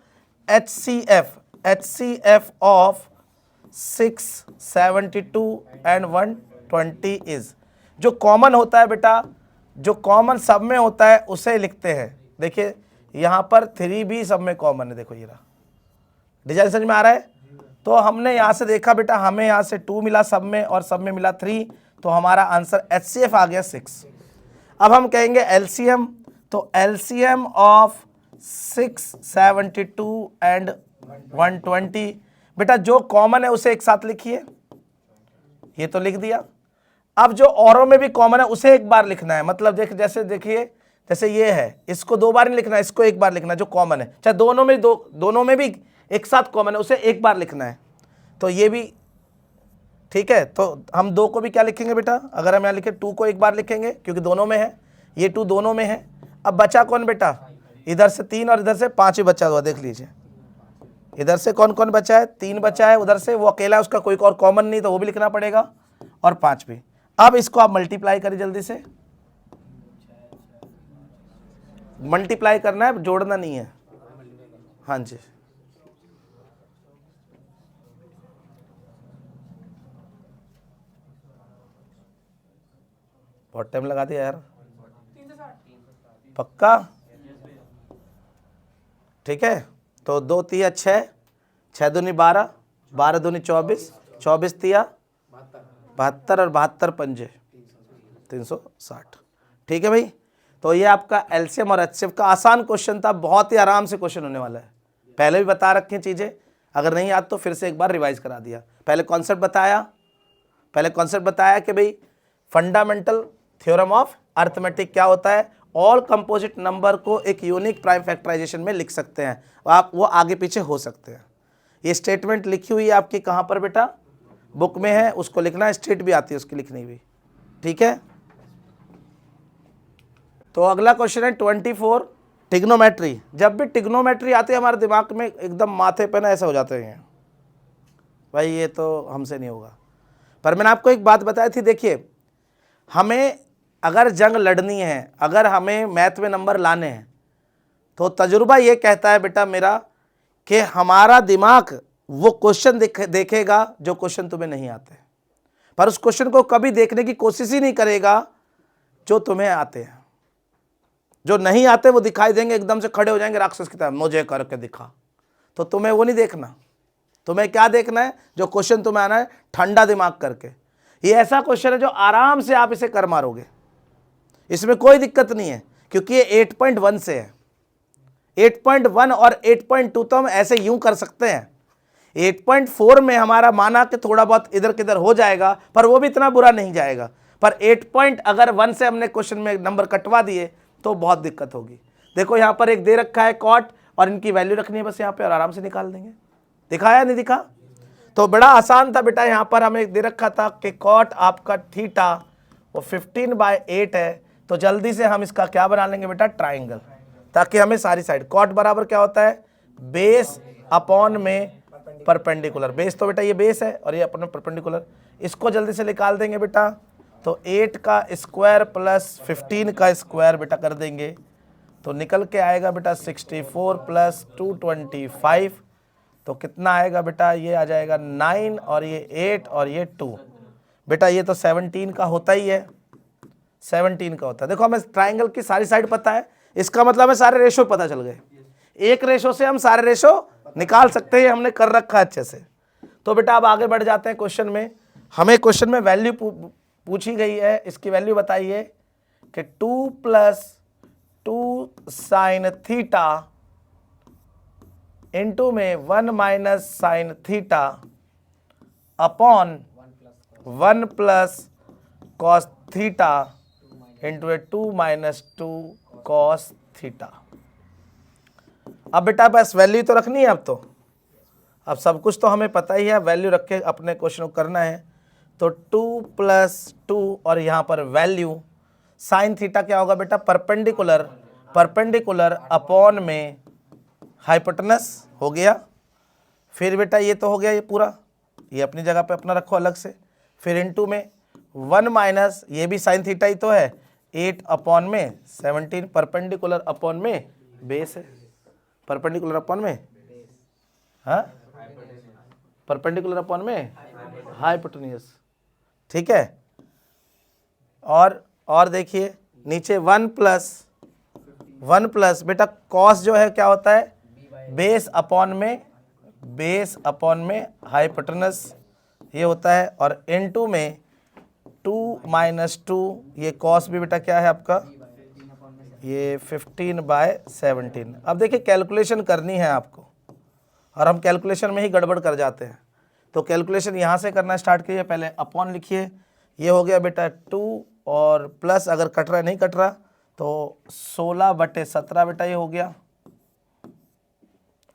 HCF ऑफ 6, 72 एंड 120 इज, जो कॉमन होता है बेटा, जो कॉमन सब में होता है उसे लिखते हैं। देखिए यहाँ पर 3 भी सब में कॉमन है, देखो ये रहा। डिजाइन समझ में आ रहा है? तो हमने यहाँ से देखा बेटा, हमें यहाँ से 2 मिला सब में और सब में मिला 3, तो हमारा आंसर HCF आ गया 6। अब हम कहेंगे LCM, तो LCM ऑफ 672 एंड 120, बेटा जो कॉमन है उसे एक साथ लिखिए, ये तो लिख दिया। अब जो औरों में भी कॉमन है उसे एक बार लिखना है, मतलब जैसे देखिए, जैसे ये है, इसको 2 बार नहीं लिखना है, इसको एक बार लिखना है जो कॉमन है, चाहे दोनों में भी एक साथ कॉमन है, उसे एक बार लिखना है। तो ये भी ठीक है, तो हम 2 को भी क्या लिखेंगे बेटा, अगर हम यहाँ लिखे 2 को एक बार लिखेंगे क्योंकि दोनों में है, ये 2 दोनों में है। अब बचा कौन बेटा, इधर से 3 और इधर से 5 ही बचा हुआ, देख लीजिए इधर से कौन कौन बचा है, 3 बचा है, उधर से वो अकेला है, उसका कोई और कॉमन नहीं, तो वो भी लिखना पड़ेगा, और 5 भी। अब इसको आप मल्टीप्लाई करिए, जल्दी से मल्टीप्लाई करना है, जोड़ना नहीं है। हाँ जी, बहुत टाइम लगा दिया यार, पक्का? ठीक है, तो 2 तिया 6, 6 दूनी 12, 12 दूनी 24, 24 तिया 72 और 72 पंजे 360। ठीक है भाई, तो ये आपका एलसीएम और एचसीएफ का आसान क्वेश्चन था, बहुत ही आराम से क्वेश्चन होने वाला है। पहले भी बता रखी चीज़ें, अगर नहीं याद तो फिर से एक बार रिवाइज करा दिया। पहले कॉन्सेप्ट बताया कि भाई फंडामेंटल थ्योरम ऑफ अर्थमेटिक क्या होता है, ऑल कंपोजिट नंबर को एक यूनिक प्राइम फैक्टराइजेशन में लिख सकते हैं, आप वो आगे पीछे हो सकते हैं। ये स्टेटमेंट लिखी हुई है आपकी कहाँ पर बेटा, बुक में है, उसको लिखना, स्टेट भी आती है उसकी लिखनी भी। ठीक है, तो अगला क्वेश्चन है 24, टिग्नोमेट्री। जब भी टिग्नोमेट्री आती है हमारे दिमाग में एकदम माथे पे ना ऐसा हो जाते हैं, भाई ये तो हमसे नहीं होगा। पर मैंने आपको एक बात बताई थी, देखिए हमें अगर जंग लड़नी है, अगर हमें मैथ में नंबर लाने हैं, तो तजुर्बा ये कहता है बेटा मेरा कि हमारा दिमाग वो क्वेश्चन देखेगा जो क्वेश्चन तुम्हें नहीं आते, पर उस क्वेश्चन को कभी देखने की कोशिश ही नहीं करेगा जो तुम्हें आते हैं। जो नहीं आते वो दिखाई देंगे, एकदम से खड़े हो जाएंगे राक्षस की तरह, मुझे करके दिखा। तो तुम्हें वो नहीं देखना, तुम्हें क्या देखना है, जो क्वेश्चन तुम्हें आना है ठंडा दिमाग करके। ये ऐसा क्वेश्चन है जो आराम से आप इसे कर मारोगे, इसमें कोई दिक्कत नहीं है, क्योंकि ये 8.1 से है। 8.1 और 8.2 तो हम ऐसे यूं कर सकते हैं। 8.4 में हमारा माना कि थोड़ा बहुत इधर किधर हो जाएगा, पर वो भी इतना बुरा नहीं जाएगा। पर 8.1 से हमने क्वेश्चन में नंबर कटवा दिए तो बहुत दिक्कत होगी। देखो यहाँ पर एक दे रखा है कॉट, और इनकी वैल्यू रखनी है बस यहाँ पे, और आराम से निकाल देंगे। दिखाया नहीं दिखा? तो बड़ा आसान था बेटा। यहाँ पर हमें दे रखा था कि कॉट आपका थीटा वो 15/8 है, तो जल्दी से हम इसका क्या बना लेंगे बेटा, ट्राइंगल, ताकि हमें सारी साइड, कॉट बराबर क्या होता है, बेस अपॉन में परपेंडिकुलर। बेस तो बेटा ये बेस है और ये अपना परपेंडिकुलर, इसको जल्दी से निकाल देंगे बेटा। तो 8 का स्क्वायर प्लस 15 का स्क्वायर बेटा कर देंगे, तो निकल के आएगा बेटा 64 प्लस 225, तो कितना आएगा बेटा, ये आ जाएगा 9 और ये 8 और ये 2। बेटा ये तो 17 का होता ही है, 17 का होता है। देखो हमें ट्राइंगल की सारी साइड पता है, इसका मतलब हमें सारे रेशो पता चल गए। एक रेशो से हम सारे रेशो निकाल सकते हैं, हमने कर रखा है अच्छे से। तो बेटा अब आगे बढ़ जाते हैं क्वेश्चन में। हमें क्वेश्चन में वैल्यू पूछी गई है, इसकी वैल्यू बताइए कि 2 + 2 sin थीटा इंटू में 1 - sin theta upon 1 + cos theta into 2 - 2 cos theta. अब बेटा बस वैल्यू तो रखनी है, अब सब कुछ तो हमें पता ही है, वैल्यू रख के अपने क्वेश्चन को करना है। तो 2 + 2 और यहाँ पर वैल्यू साइन थीटा क्या होगा बेटा, परपेंडिकुलर अपॉन में हाइपोटेनस हो गया। फिर बेटा ये तो हो गया, ये पूरा ये अपनी जगह पे अपना रखो अलग से। फिर इनटू में 1 - ये भी साइन थीटा ही तो है, 8 अपॉन में 17, परपेंडिकुलर अपॉन में बेस है, परपेंडिकुलर अपॉन में, हाँ परपेंडिकुलर अपॉन में हाइपोटेन्यूज। ठीक है, और देखिए नीचे 1 + 1 प्लस बेटा कॉस जो है क्या होता है, बेस अपॉन में हाइपोटेनस ये होता है, और इनटू में 2 माइनस 2, ये कॉस भी बेटा क्या है आपका, ये 15/17। अब देखिए कैलकुलेशन करनी है आपको, और हम कैलकुलेशन में ही गड़बड़ कर जाते हैं, तो कैलकुलेशन यहाँ से करना स्टार्ट कीजिए। पहले अपॉन लिखिए, ये हो गया बेटा 2 और प्लस, अगर कट रहा नहीं कट रहा तो 16/17 बेटा ये हो गया,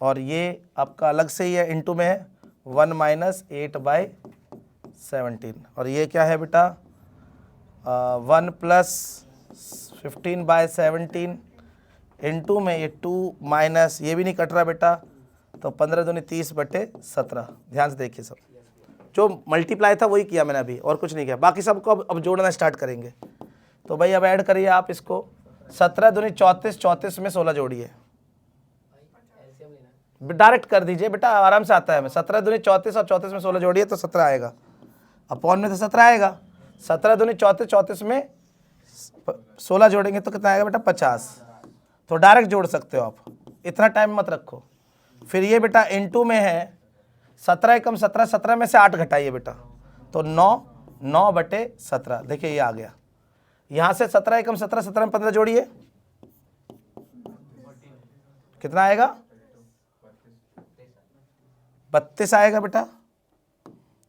और ये आपका अलग से ही है, इनटू में है 1 माइनस 8/17, और ये क्या है बेटा 1 प्लस 15/17, इनटू में ये 2 माइनस, ये भी नहीं कट रहा बेटा, तो 15 दूनी 30/17। ध्यान से देखिए, सब जो मल्टीप्लाई था वही किया मैंने अभी, और कुछ नहीं किया, बाकी सबको अब जोड़ना स्टार्ट करेंगे। तो भाई अब ऐड करिए आप इसको, 17 दूनी 34, 34 में 16 जोड़िए, डायरेक्ट कर दीजिए बेटा, आराम से आता है। मैं 17 दूनी 34 और 34 में 16 जोड़िए तो 17 आएगा, अपॉन में तो 17 आएगा। 17 दूनी 34, 34 में 16 जोड़ेंगे तो कितना आएगा बेटा 50। तो डायरेक्ट जोड़ सकते हो आप, इतना टाइम मत रखो। फिर ये बेटा इनटू में है 17 एकम 17, 17 में से 8 घटाइए बेटा, तो 9/17। देखिए ये आ गया, यहाँ से 17 एकम 17, 17 में 15 जोड़िए, कितना आएगा 32 आएगा बेटा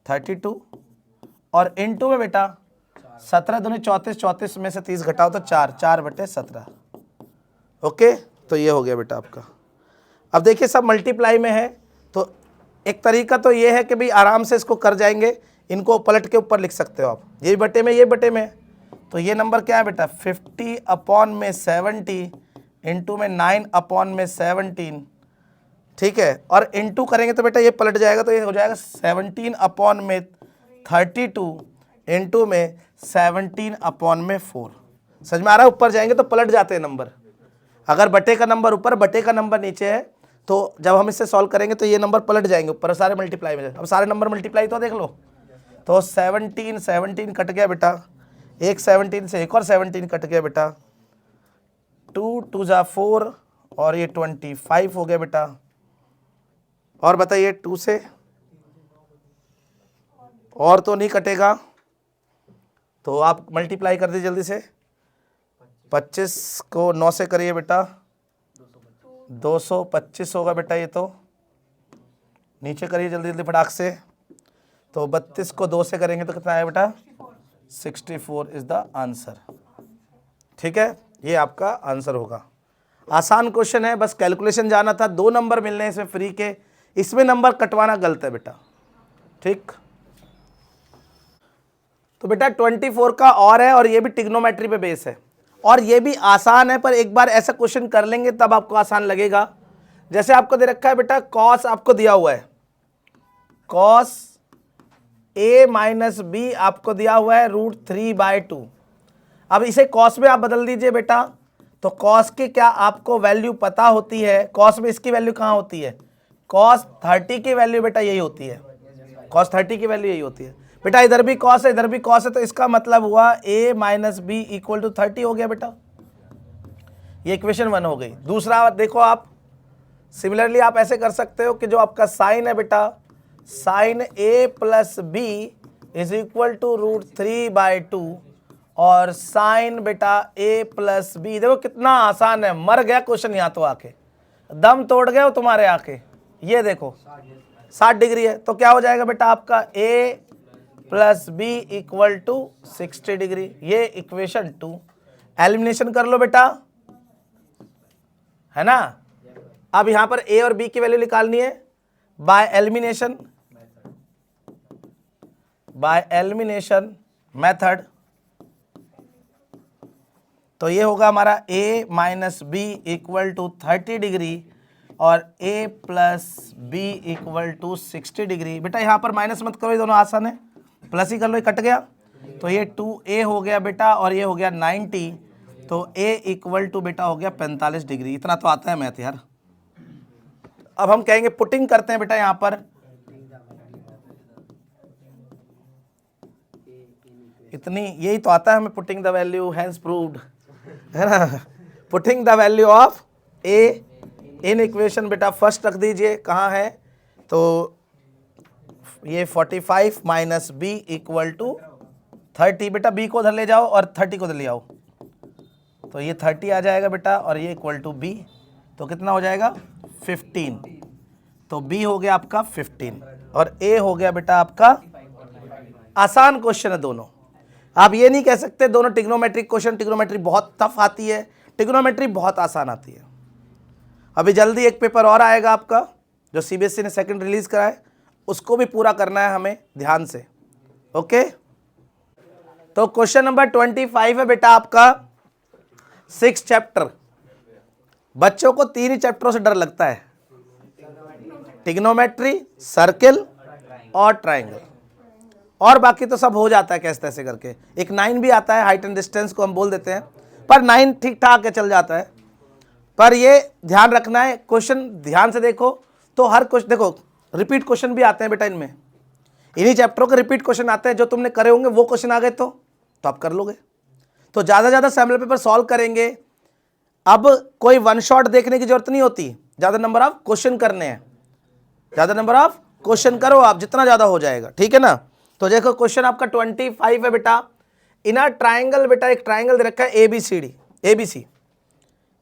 32, और इनटू में बेटा 17 दूनी 34, 34 में से 30 घटाओ तो 4/17। ओके, तो ये हो गया बेटा आपका। अब देखिए सब मल्टीप्लाई में है, तो एक तरीका तो ये है कि भाई आराम से इसको कर जाएंगे, इनको पलट के ऊपर लिख सकते हो आप, ये बटे में ये बटे में, तो ये नंबर क्या है बेटा 50/70 इंटू में 9/17, ठीक है, और इंटू करेंगे तो बेटा ये पलट जाएगा, तो ये हो जाएगा 17/32 इंटू में 17/4। समझ में आ रहा है, ऊपर जाएंगे तो पलट जाते हैं नंबर, अगर बटे का नंबर ऊपर बटे का नंबर नीचे है तो जब हम इससे सॉल्व करेंगे तो ये नंबर पलट जाएंगे ऊपर, सारे मल्टीप्लाई में। अब सारे नंबर मल्टीप्लाई तो देख लो, तो 17 कट गया बेटा, एक 17 से एक और 17 कट गया बेटा, 2 2 जा 4 और ये 25 हो गया बेटा। और बताइए 2 से और तो नहीं कटेगा, तो आप मल्टीप्लाई कर दीजिए जल्दी से, 25 को 9 से करिए बेटा, 225 होगा बेटा ये, तो नीचे करिए जल्दी जल्दी फटाक से, तो 32 को 2 से करेंगे तो कितना आएगा बेटा 64 इज द आंसर। ठीक है, ये आपका आंसर होगा। आसान क्वेश्चन है, बस कैलकुलेशन जाना था, 2 नंबर मिलने इसमें फ्री के, इसमें नंबर कटवाना गलत है बेटा। ठीक, तो बेटा 24 का और है, और ये भी ट्रिग्नोमेट्री पे बेस है, और ये भी आसान है, पर एक बार ऐसा क्वेश्चन कर लेंगे तब आपको आसान लगेगा। जैसे आपको दे रखा है बेटा कॉस, आपको दिया हुआ है कॉस a माइनस बी, आपको दिया हुआ है √3/2। अब इसे कॉस में आप बदल दीजिए बेटा, तो कॉस की क्या आपको वैल्यू पता होती है, कॉस में इसकी वैल्यू कहाँ होती है, कॉस 30 की वैल्यू बेटा यही होती है, कॉस 30 की वैल्यू यही होती है बेटा। इधर भी कॉस है इधर भी कॉस है, तो इसका मतलब हुआ a minus B equal to 30 हो गया बेटा, ये इक्वेशन 1 हो गई। दूसरा देखो आप, सिमिलरली आप ऐसे कर सकते हो कि जो आपका साइन है बेटा, sine a plus B is equal to √3/2, और साइन बेटा a प्लस बी, देखो कितना आसान है, मर गया क्वेश्चन यहाँ तो आके, दम तोड़ गए हो तुम्हारे आके। ये देखो 60 डिग्री है, तो क्या हो जाएगा बेटा आपका a plus B equal to 60 degree, ये इक्वेशन 2। एलिमिनेशन कर लो बेटा, है ना। अब यहां पर a और b की वैल्यू निकालनी है बाय एलिमिनेशन मेथड, तो ये होगा हमारा a minus B equal to 30 degree और a plus B equal to 60 degree. बेटा यहाँ पर माइनस मत करो, ये दोनों आसान है, प्लस ही कर लो, ये कट गया, तो ये 2a हो गया बेटा, और ये हो गया 90, तो a इक्वल टू बेटा हो गया 45 डिग्री। इतना तो आता है मैथ यार। अब हम कहेंगे पुटिंग करते हैं बेटा, यहाँ पर इतनी, यही तो आता है हमें, putting the value has proved, है ना, putting the value of A in equation बेटा फर्स्ट रख दीजिए, कहाँ है, तो ये 45 माइनस बी इक्वल टू 30। बेटा बी को उधर ले जाओ और 30 को उधर ले आओ, तो ये 30 आ जाएगा बेटा, और ये इक्वल टू बी, तो कितना हो जाएगा 15। तो बी हो गया आपका 15 और ए हो गया बेटा आपका। आसान क्वेश्चन है दोनों, आप ये नहीं कह सकते दोनों ट्रिग्नोमेट्रिक क्वेश्चन, ट्रिग्नोमेट्री बहुत टफ आती है, ट्रिग्नोमेट्री बहुत आसान आती है। अभी जल्दी एक पेपर और आएगा आपका जो सीबीएसई ने सेकंड रिलीज करा है, उसको भी पूरा करना है हमें ध्यान से। ओके, तो क्वेश्चन नंबर 25 है बेटा आपका 6 चैप्टर। बच्चों को 3 ही चैप्टरों से डर लगता है, ट्रिग्नोमेट्री, सर्किल और ट्राइंगल, और बाकी तो सब हो जाता है कैसे तैसे करके। एक 9 भी आता है, हाइट एंड डिस्टेंस को हम बोल देते हैं, पर 9 ठीक ठाक है, चल जाता है। पर ये ध्यान रखना है, क्वेश्चन ध्यान से देखो तो हर क्वेश्चन देखो, रिपीट क्वेश्चन भी आते हैं बेटा इनमें, इन्हीं चैप्टरों के रिपीट क्वेश्चन आते हैं, जो तुमने करे होंगे वो क्वेश्चन आ गए तो आप कर लोगे। तो ज़्यादा ज़्यादा सैम्पल पेपर सॉल्व करेंगे। अब कोई वन शॉट देखने की जरूरत नहीं होती, ज़्यादा नंबर ऑफ क्वेश्चन करने हैं, ज़्यादा नंबर ऑफ क्वेश्चन करो आप, जितना ज़्यादा हो जाएगा, ठीक है ना। तो देखो क्वेश्चन आपका 25 है बेटा। इन अ ट्राइंगल, बेटा एक ट्राइंगल दे रखा है एबीसीडी, एबीसी,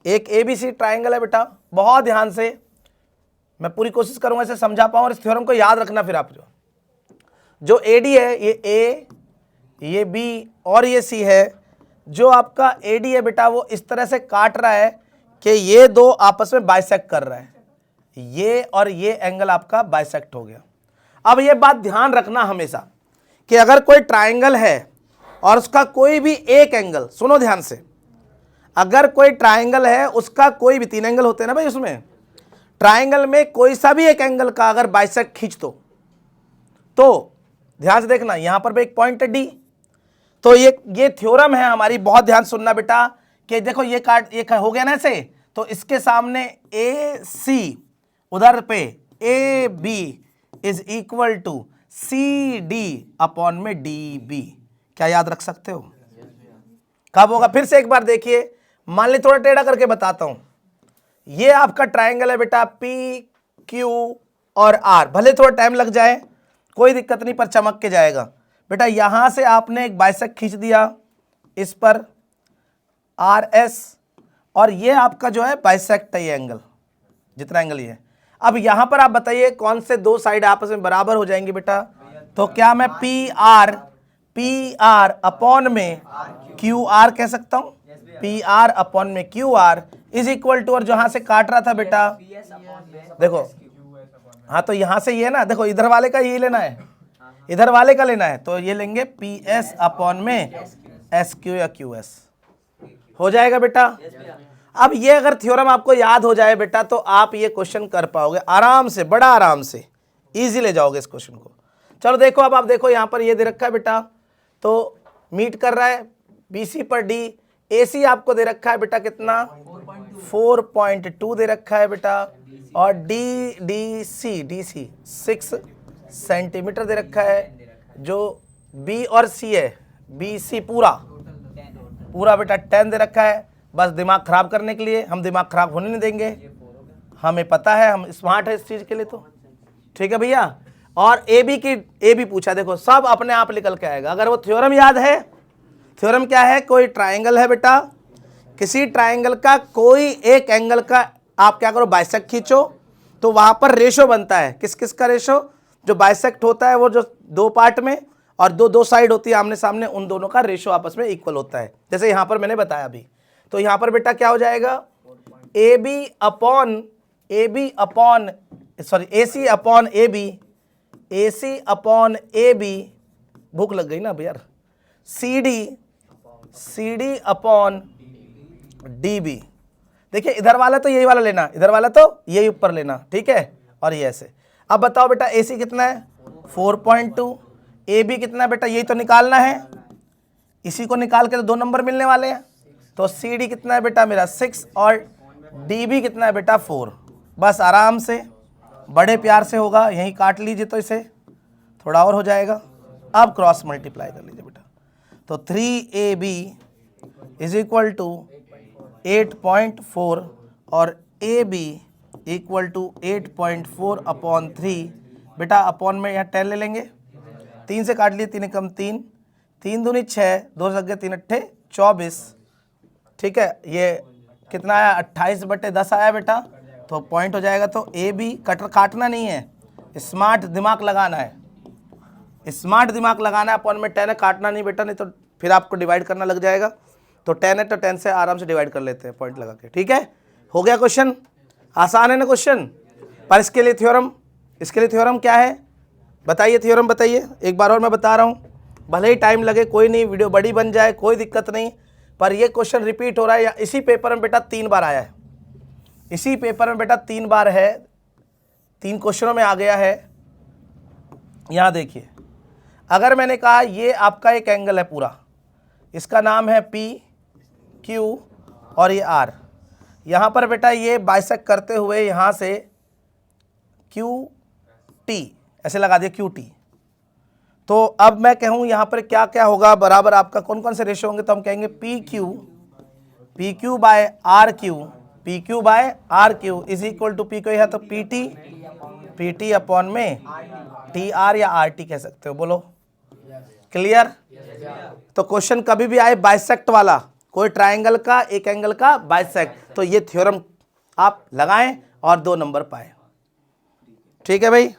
एक एबीसी ट्राइंगल है बेटा। बहुत ध्यान से मैं पूरी कोशिश करूंगा इसे समझा पाऊं, और इस थ्योरम को याद रखना। फिर आप जो एडी है, ये ए, ये बी और ये सी है। जो आपका एडी है बेटा वो इस तरह से काट रहा है कि ये दो आपस में बाइसेक्ट कर रहा है, ये और ये एंगल आपका बाइसेक्ट हो गया। अब ये बात ध्यान रखना हमेशा कि अगर कोई ट्राइंगल है और उसका कोई भी एक एंगल, सुनो ध्यान से, अगर कोई ट्राइंगल है उसका कोई भी, 3 एंगल होते हैं ना भाई उसमें, ट्राइंगल में कोई सा भी एक एंगल का अगर बाइसेक्ट खींच दो, तो ध्यान से देखना, यहां पर भी एक पॉइंट है डी। तो ये थ्योरम है हमारी, बहुत ध्यान सुनना बेटा, कि देखो ये काट, ये हो गया ना ऐसे, तो इसके सामने ए सी, उधर पे A B is equal to C D upon में डी बी। क्या याद रख सकते हो? कब होगा? फिर से एक बार देखिए, मान ली थोड़ा टेढ़ा करके बताता हूं। ये आपका ट्राइंगल है बेटा पी क्यू और आर, भले थोड़ा टाइम लग जाए कोई दिक्कत नहीं, पर चमक के जाएगा बेटा। यहां से आपने एक बाइसेक्ट खींच दिया इस पर आर एस, और ये आपका जो है बाइसेक्ट है ये एंगल, जितना एंगल ये है। अब यहां पर आप बताइए कौन से दो साइड आपस में बराबर हो जाएंगी बेटा? तो क्या मैं पी आर अपॉन में क्यू आर कह सकता हूं? पी आर अपॉन में Q R is equal to, और जहां से काट रहा था बेटा देखो, हाँ तो यहां से ये ना, देखो इधर वाले का ये लेना है, इधर वाले का लेना है, तो ये लेंगे पी एस अपॉन में एस क्यू या क्यू एस, हो जाएगा बेटा। अब ये अगर थ्योरम आपको याद हो जाए बेटा, तो आप ये क्वेश्चन कर पाओगे आराम से, बड़ा आराम से, इजी ले जाओगे इस क्वेश्चन को। चलो देखो, अब आप देखो यहाँ पर ये दे रखा है बेटा, तो मीट कर रहा है बीसी पर डी। एसी आपको दे रखा है बेटा कितना? 4.2 दे रखा है बेटा, और डी सी 6 सेंटीमीटर दे रखा है। जो बी और सी है, बी सी पूरा बेटा 10 दे रखा है। बस दिमाग खराब करने के लिए, हम दिमाग खराब होने नहीं देंगे, हमें पता है, हम स्मार्ट है इस चीज के लिए, तो ठीक है भैया। और ए बी पूछा, देखो सब अपने आप निकल के आएगा अगर वो थ्योरम याद है। थ्योरम क्या है? कोई ट्राइंगल है बेटा, किसी ट्राइंगल का कोई एक एंगल का आप क्या करो, बाइसेक्ट खींचो, तो वहां पर रेशो बनता है। किस किस का रेशो? जो बाइसेक्ट होता है वो जो दो पार्ट में, और दो साइड होती है आमने सामने, उन दोनों का रेशो आपस में इक्वल होता है, जैसे यहां पर मैंने बताया अभी। तो यहां पर बेटा क्या हो जाएगा? ए सी अपॉन ए बी, भूख लग गई ना अब यार, C D upon D B. देखिए इधर वाला तो यही वाला लेना, इधर वाला तो यही ऊपर लेना, ठीक है, और ये ऐसे। अब बताओ बेटा ए सी कितना है? 4.2। ए बी कितना है बेटा? यही तो निकालना है, इसी को निकाल के तो 2 नंबर मिलने वाले हैं। तो सी डी कितना है बेटा मेरा? 6, और डी बी कितना है बेटा? 4। बस आराम से, बड़े प्यार से होगा, यहीं काट लीजिए तो इसे थोड़ा और हो जाएगा। अब क्रॉस मल्टीप्लाई कर लीजिए बेटा, तो 3AB इज इक्वल टू 8.4 और ए बी इक्वल टू 8.4/3। बेटा अपॉन में यहाँ 10 ले लेंगे, 3 से काट लिए, 3 कम 3, 3 दूनी 6, 2 लगे 3 अट्ठे 24। ठीक है, ये कितना आया 28/10 आया बेटा, तो पॉइंट हो जाएगा। तो ए बी कटर काटना नहीं है, स्मार्ट दिमाग लगाना है, स्मार्ट दिमाग लगाना है। अपॉन में 10 है, काटना नहीं बेटा, नहीं तो फिर आपको डिवाइड करना लग जाएगा। तो 10 है तो 10 से आराम से डिवाइड कर लेते हैं पॉइंट लगा के। ठीक है, हो गया क्वेश्चन, आसान है ना क्वेश्चन। पर इसके लिए थ्योरम क्या है बताइए, थ्योरम बताइए। एक बार और मैं बता रहा हूँ, भले ही टाइम लगे कोई नहीं, वीडियो बड़ी बन जाए कोई दिक्कत नहीं, पर ये क्वेश्चन रिपीट हो रहा है। या इसी पेपर में बेटा 3 बार आया है, इसी पेपर में बेटा 3 बार है, 3 क्वेश्चनों में आ गया है। यहाँ देखिए, अगर मैंने कहा ये आपका एक एंगल है पूरा, इसका नाम है पी क्यू और ये आर, यहाँ पर बेटा ये बाइसेक्ट करते हुए यहाँ से क्यू टी ऐसे लगा दिया, क्यू टी। तो अब मैं कहूँ यहाँ पर क्या क्या होगा बराबर, आपका कौन कौन से रेशो होंगे, तो हम कहेंगे P Q by R Q is equal to, P Q है तो पी टी अपॉन में टी आर या आर टी कह सकते हो। बोलो क्लियर। तो क्वेश्चन कभी भी आए बाइसेक्ट वाला, कोई ट्रायंगल का एक एंगल का बाइसेक्ट, तो ये थ्योरम आप लगाएं और 2 नंबर पाए। ठीक है भाई।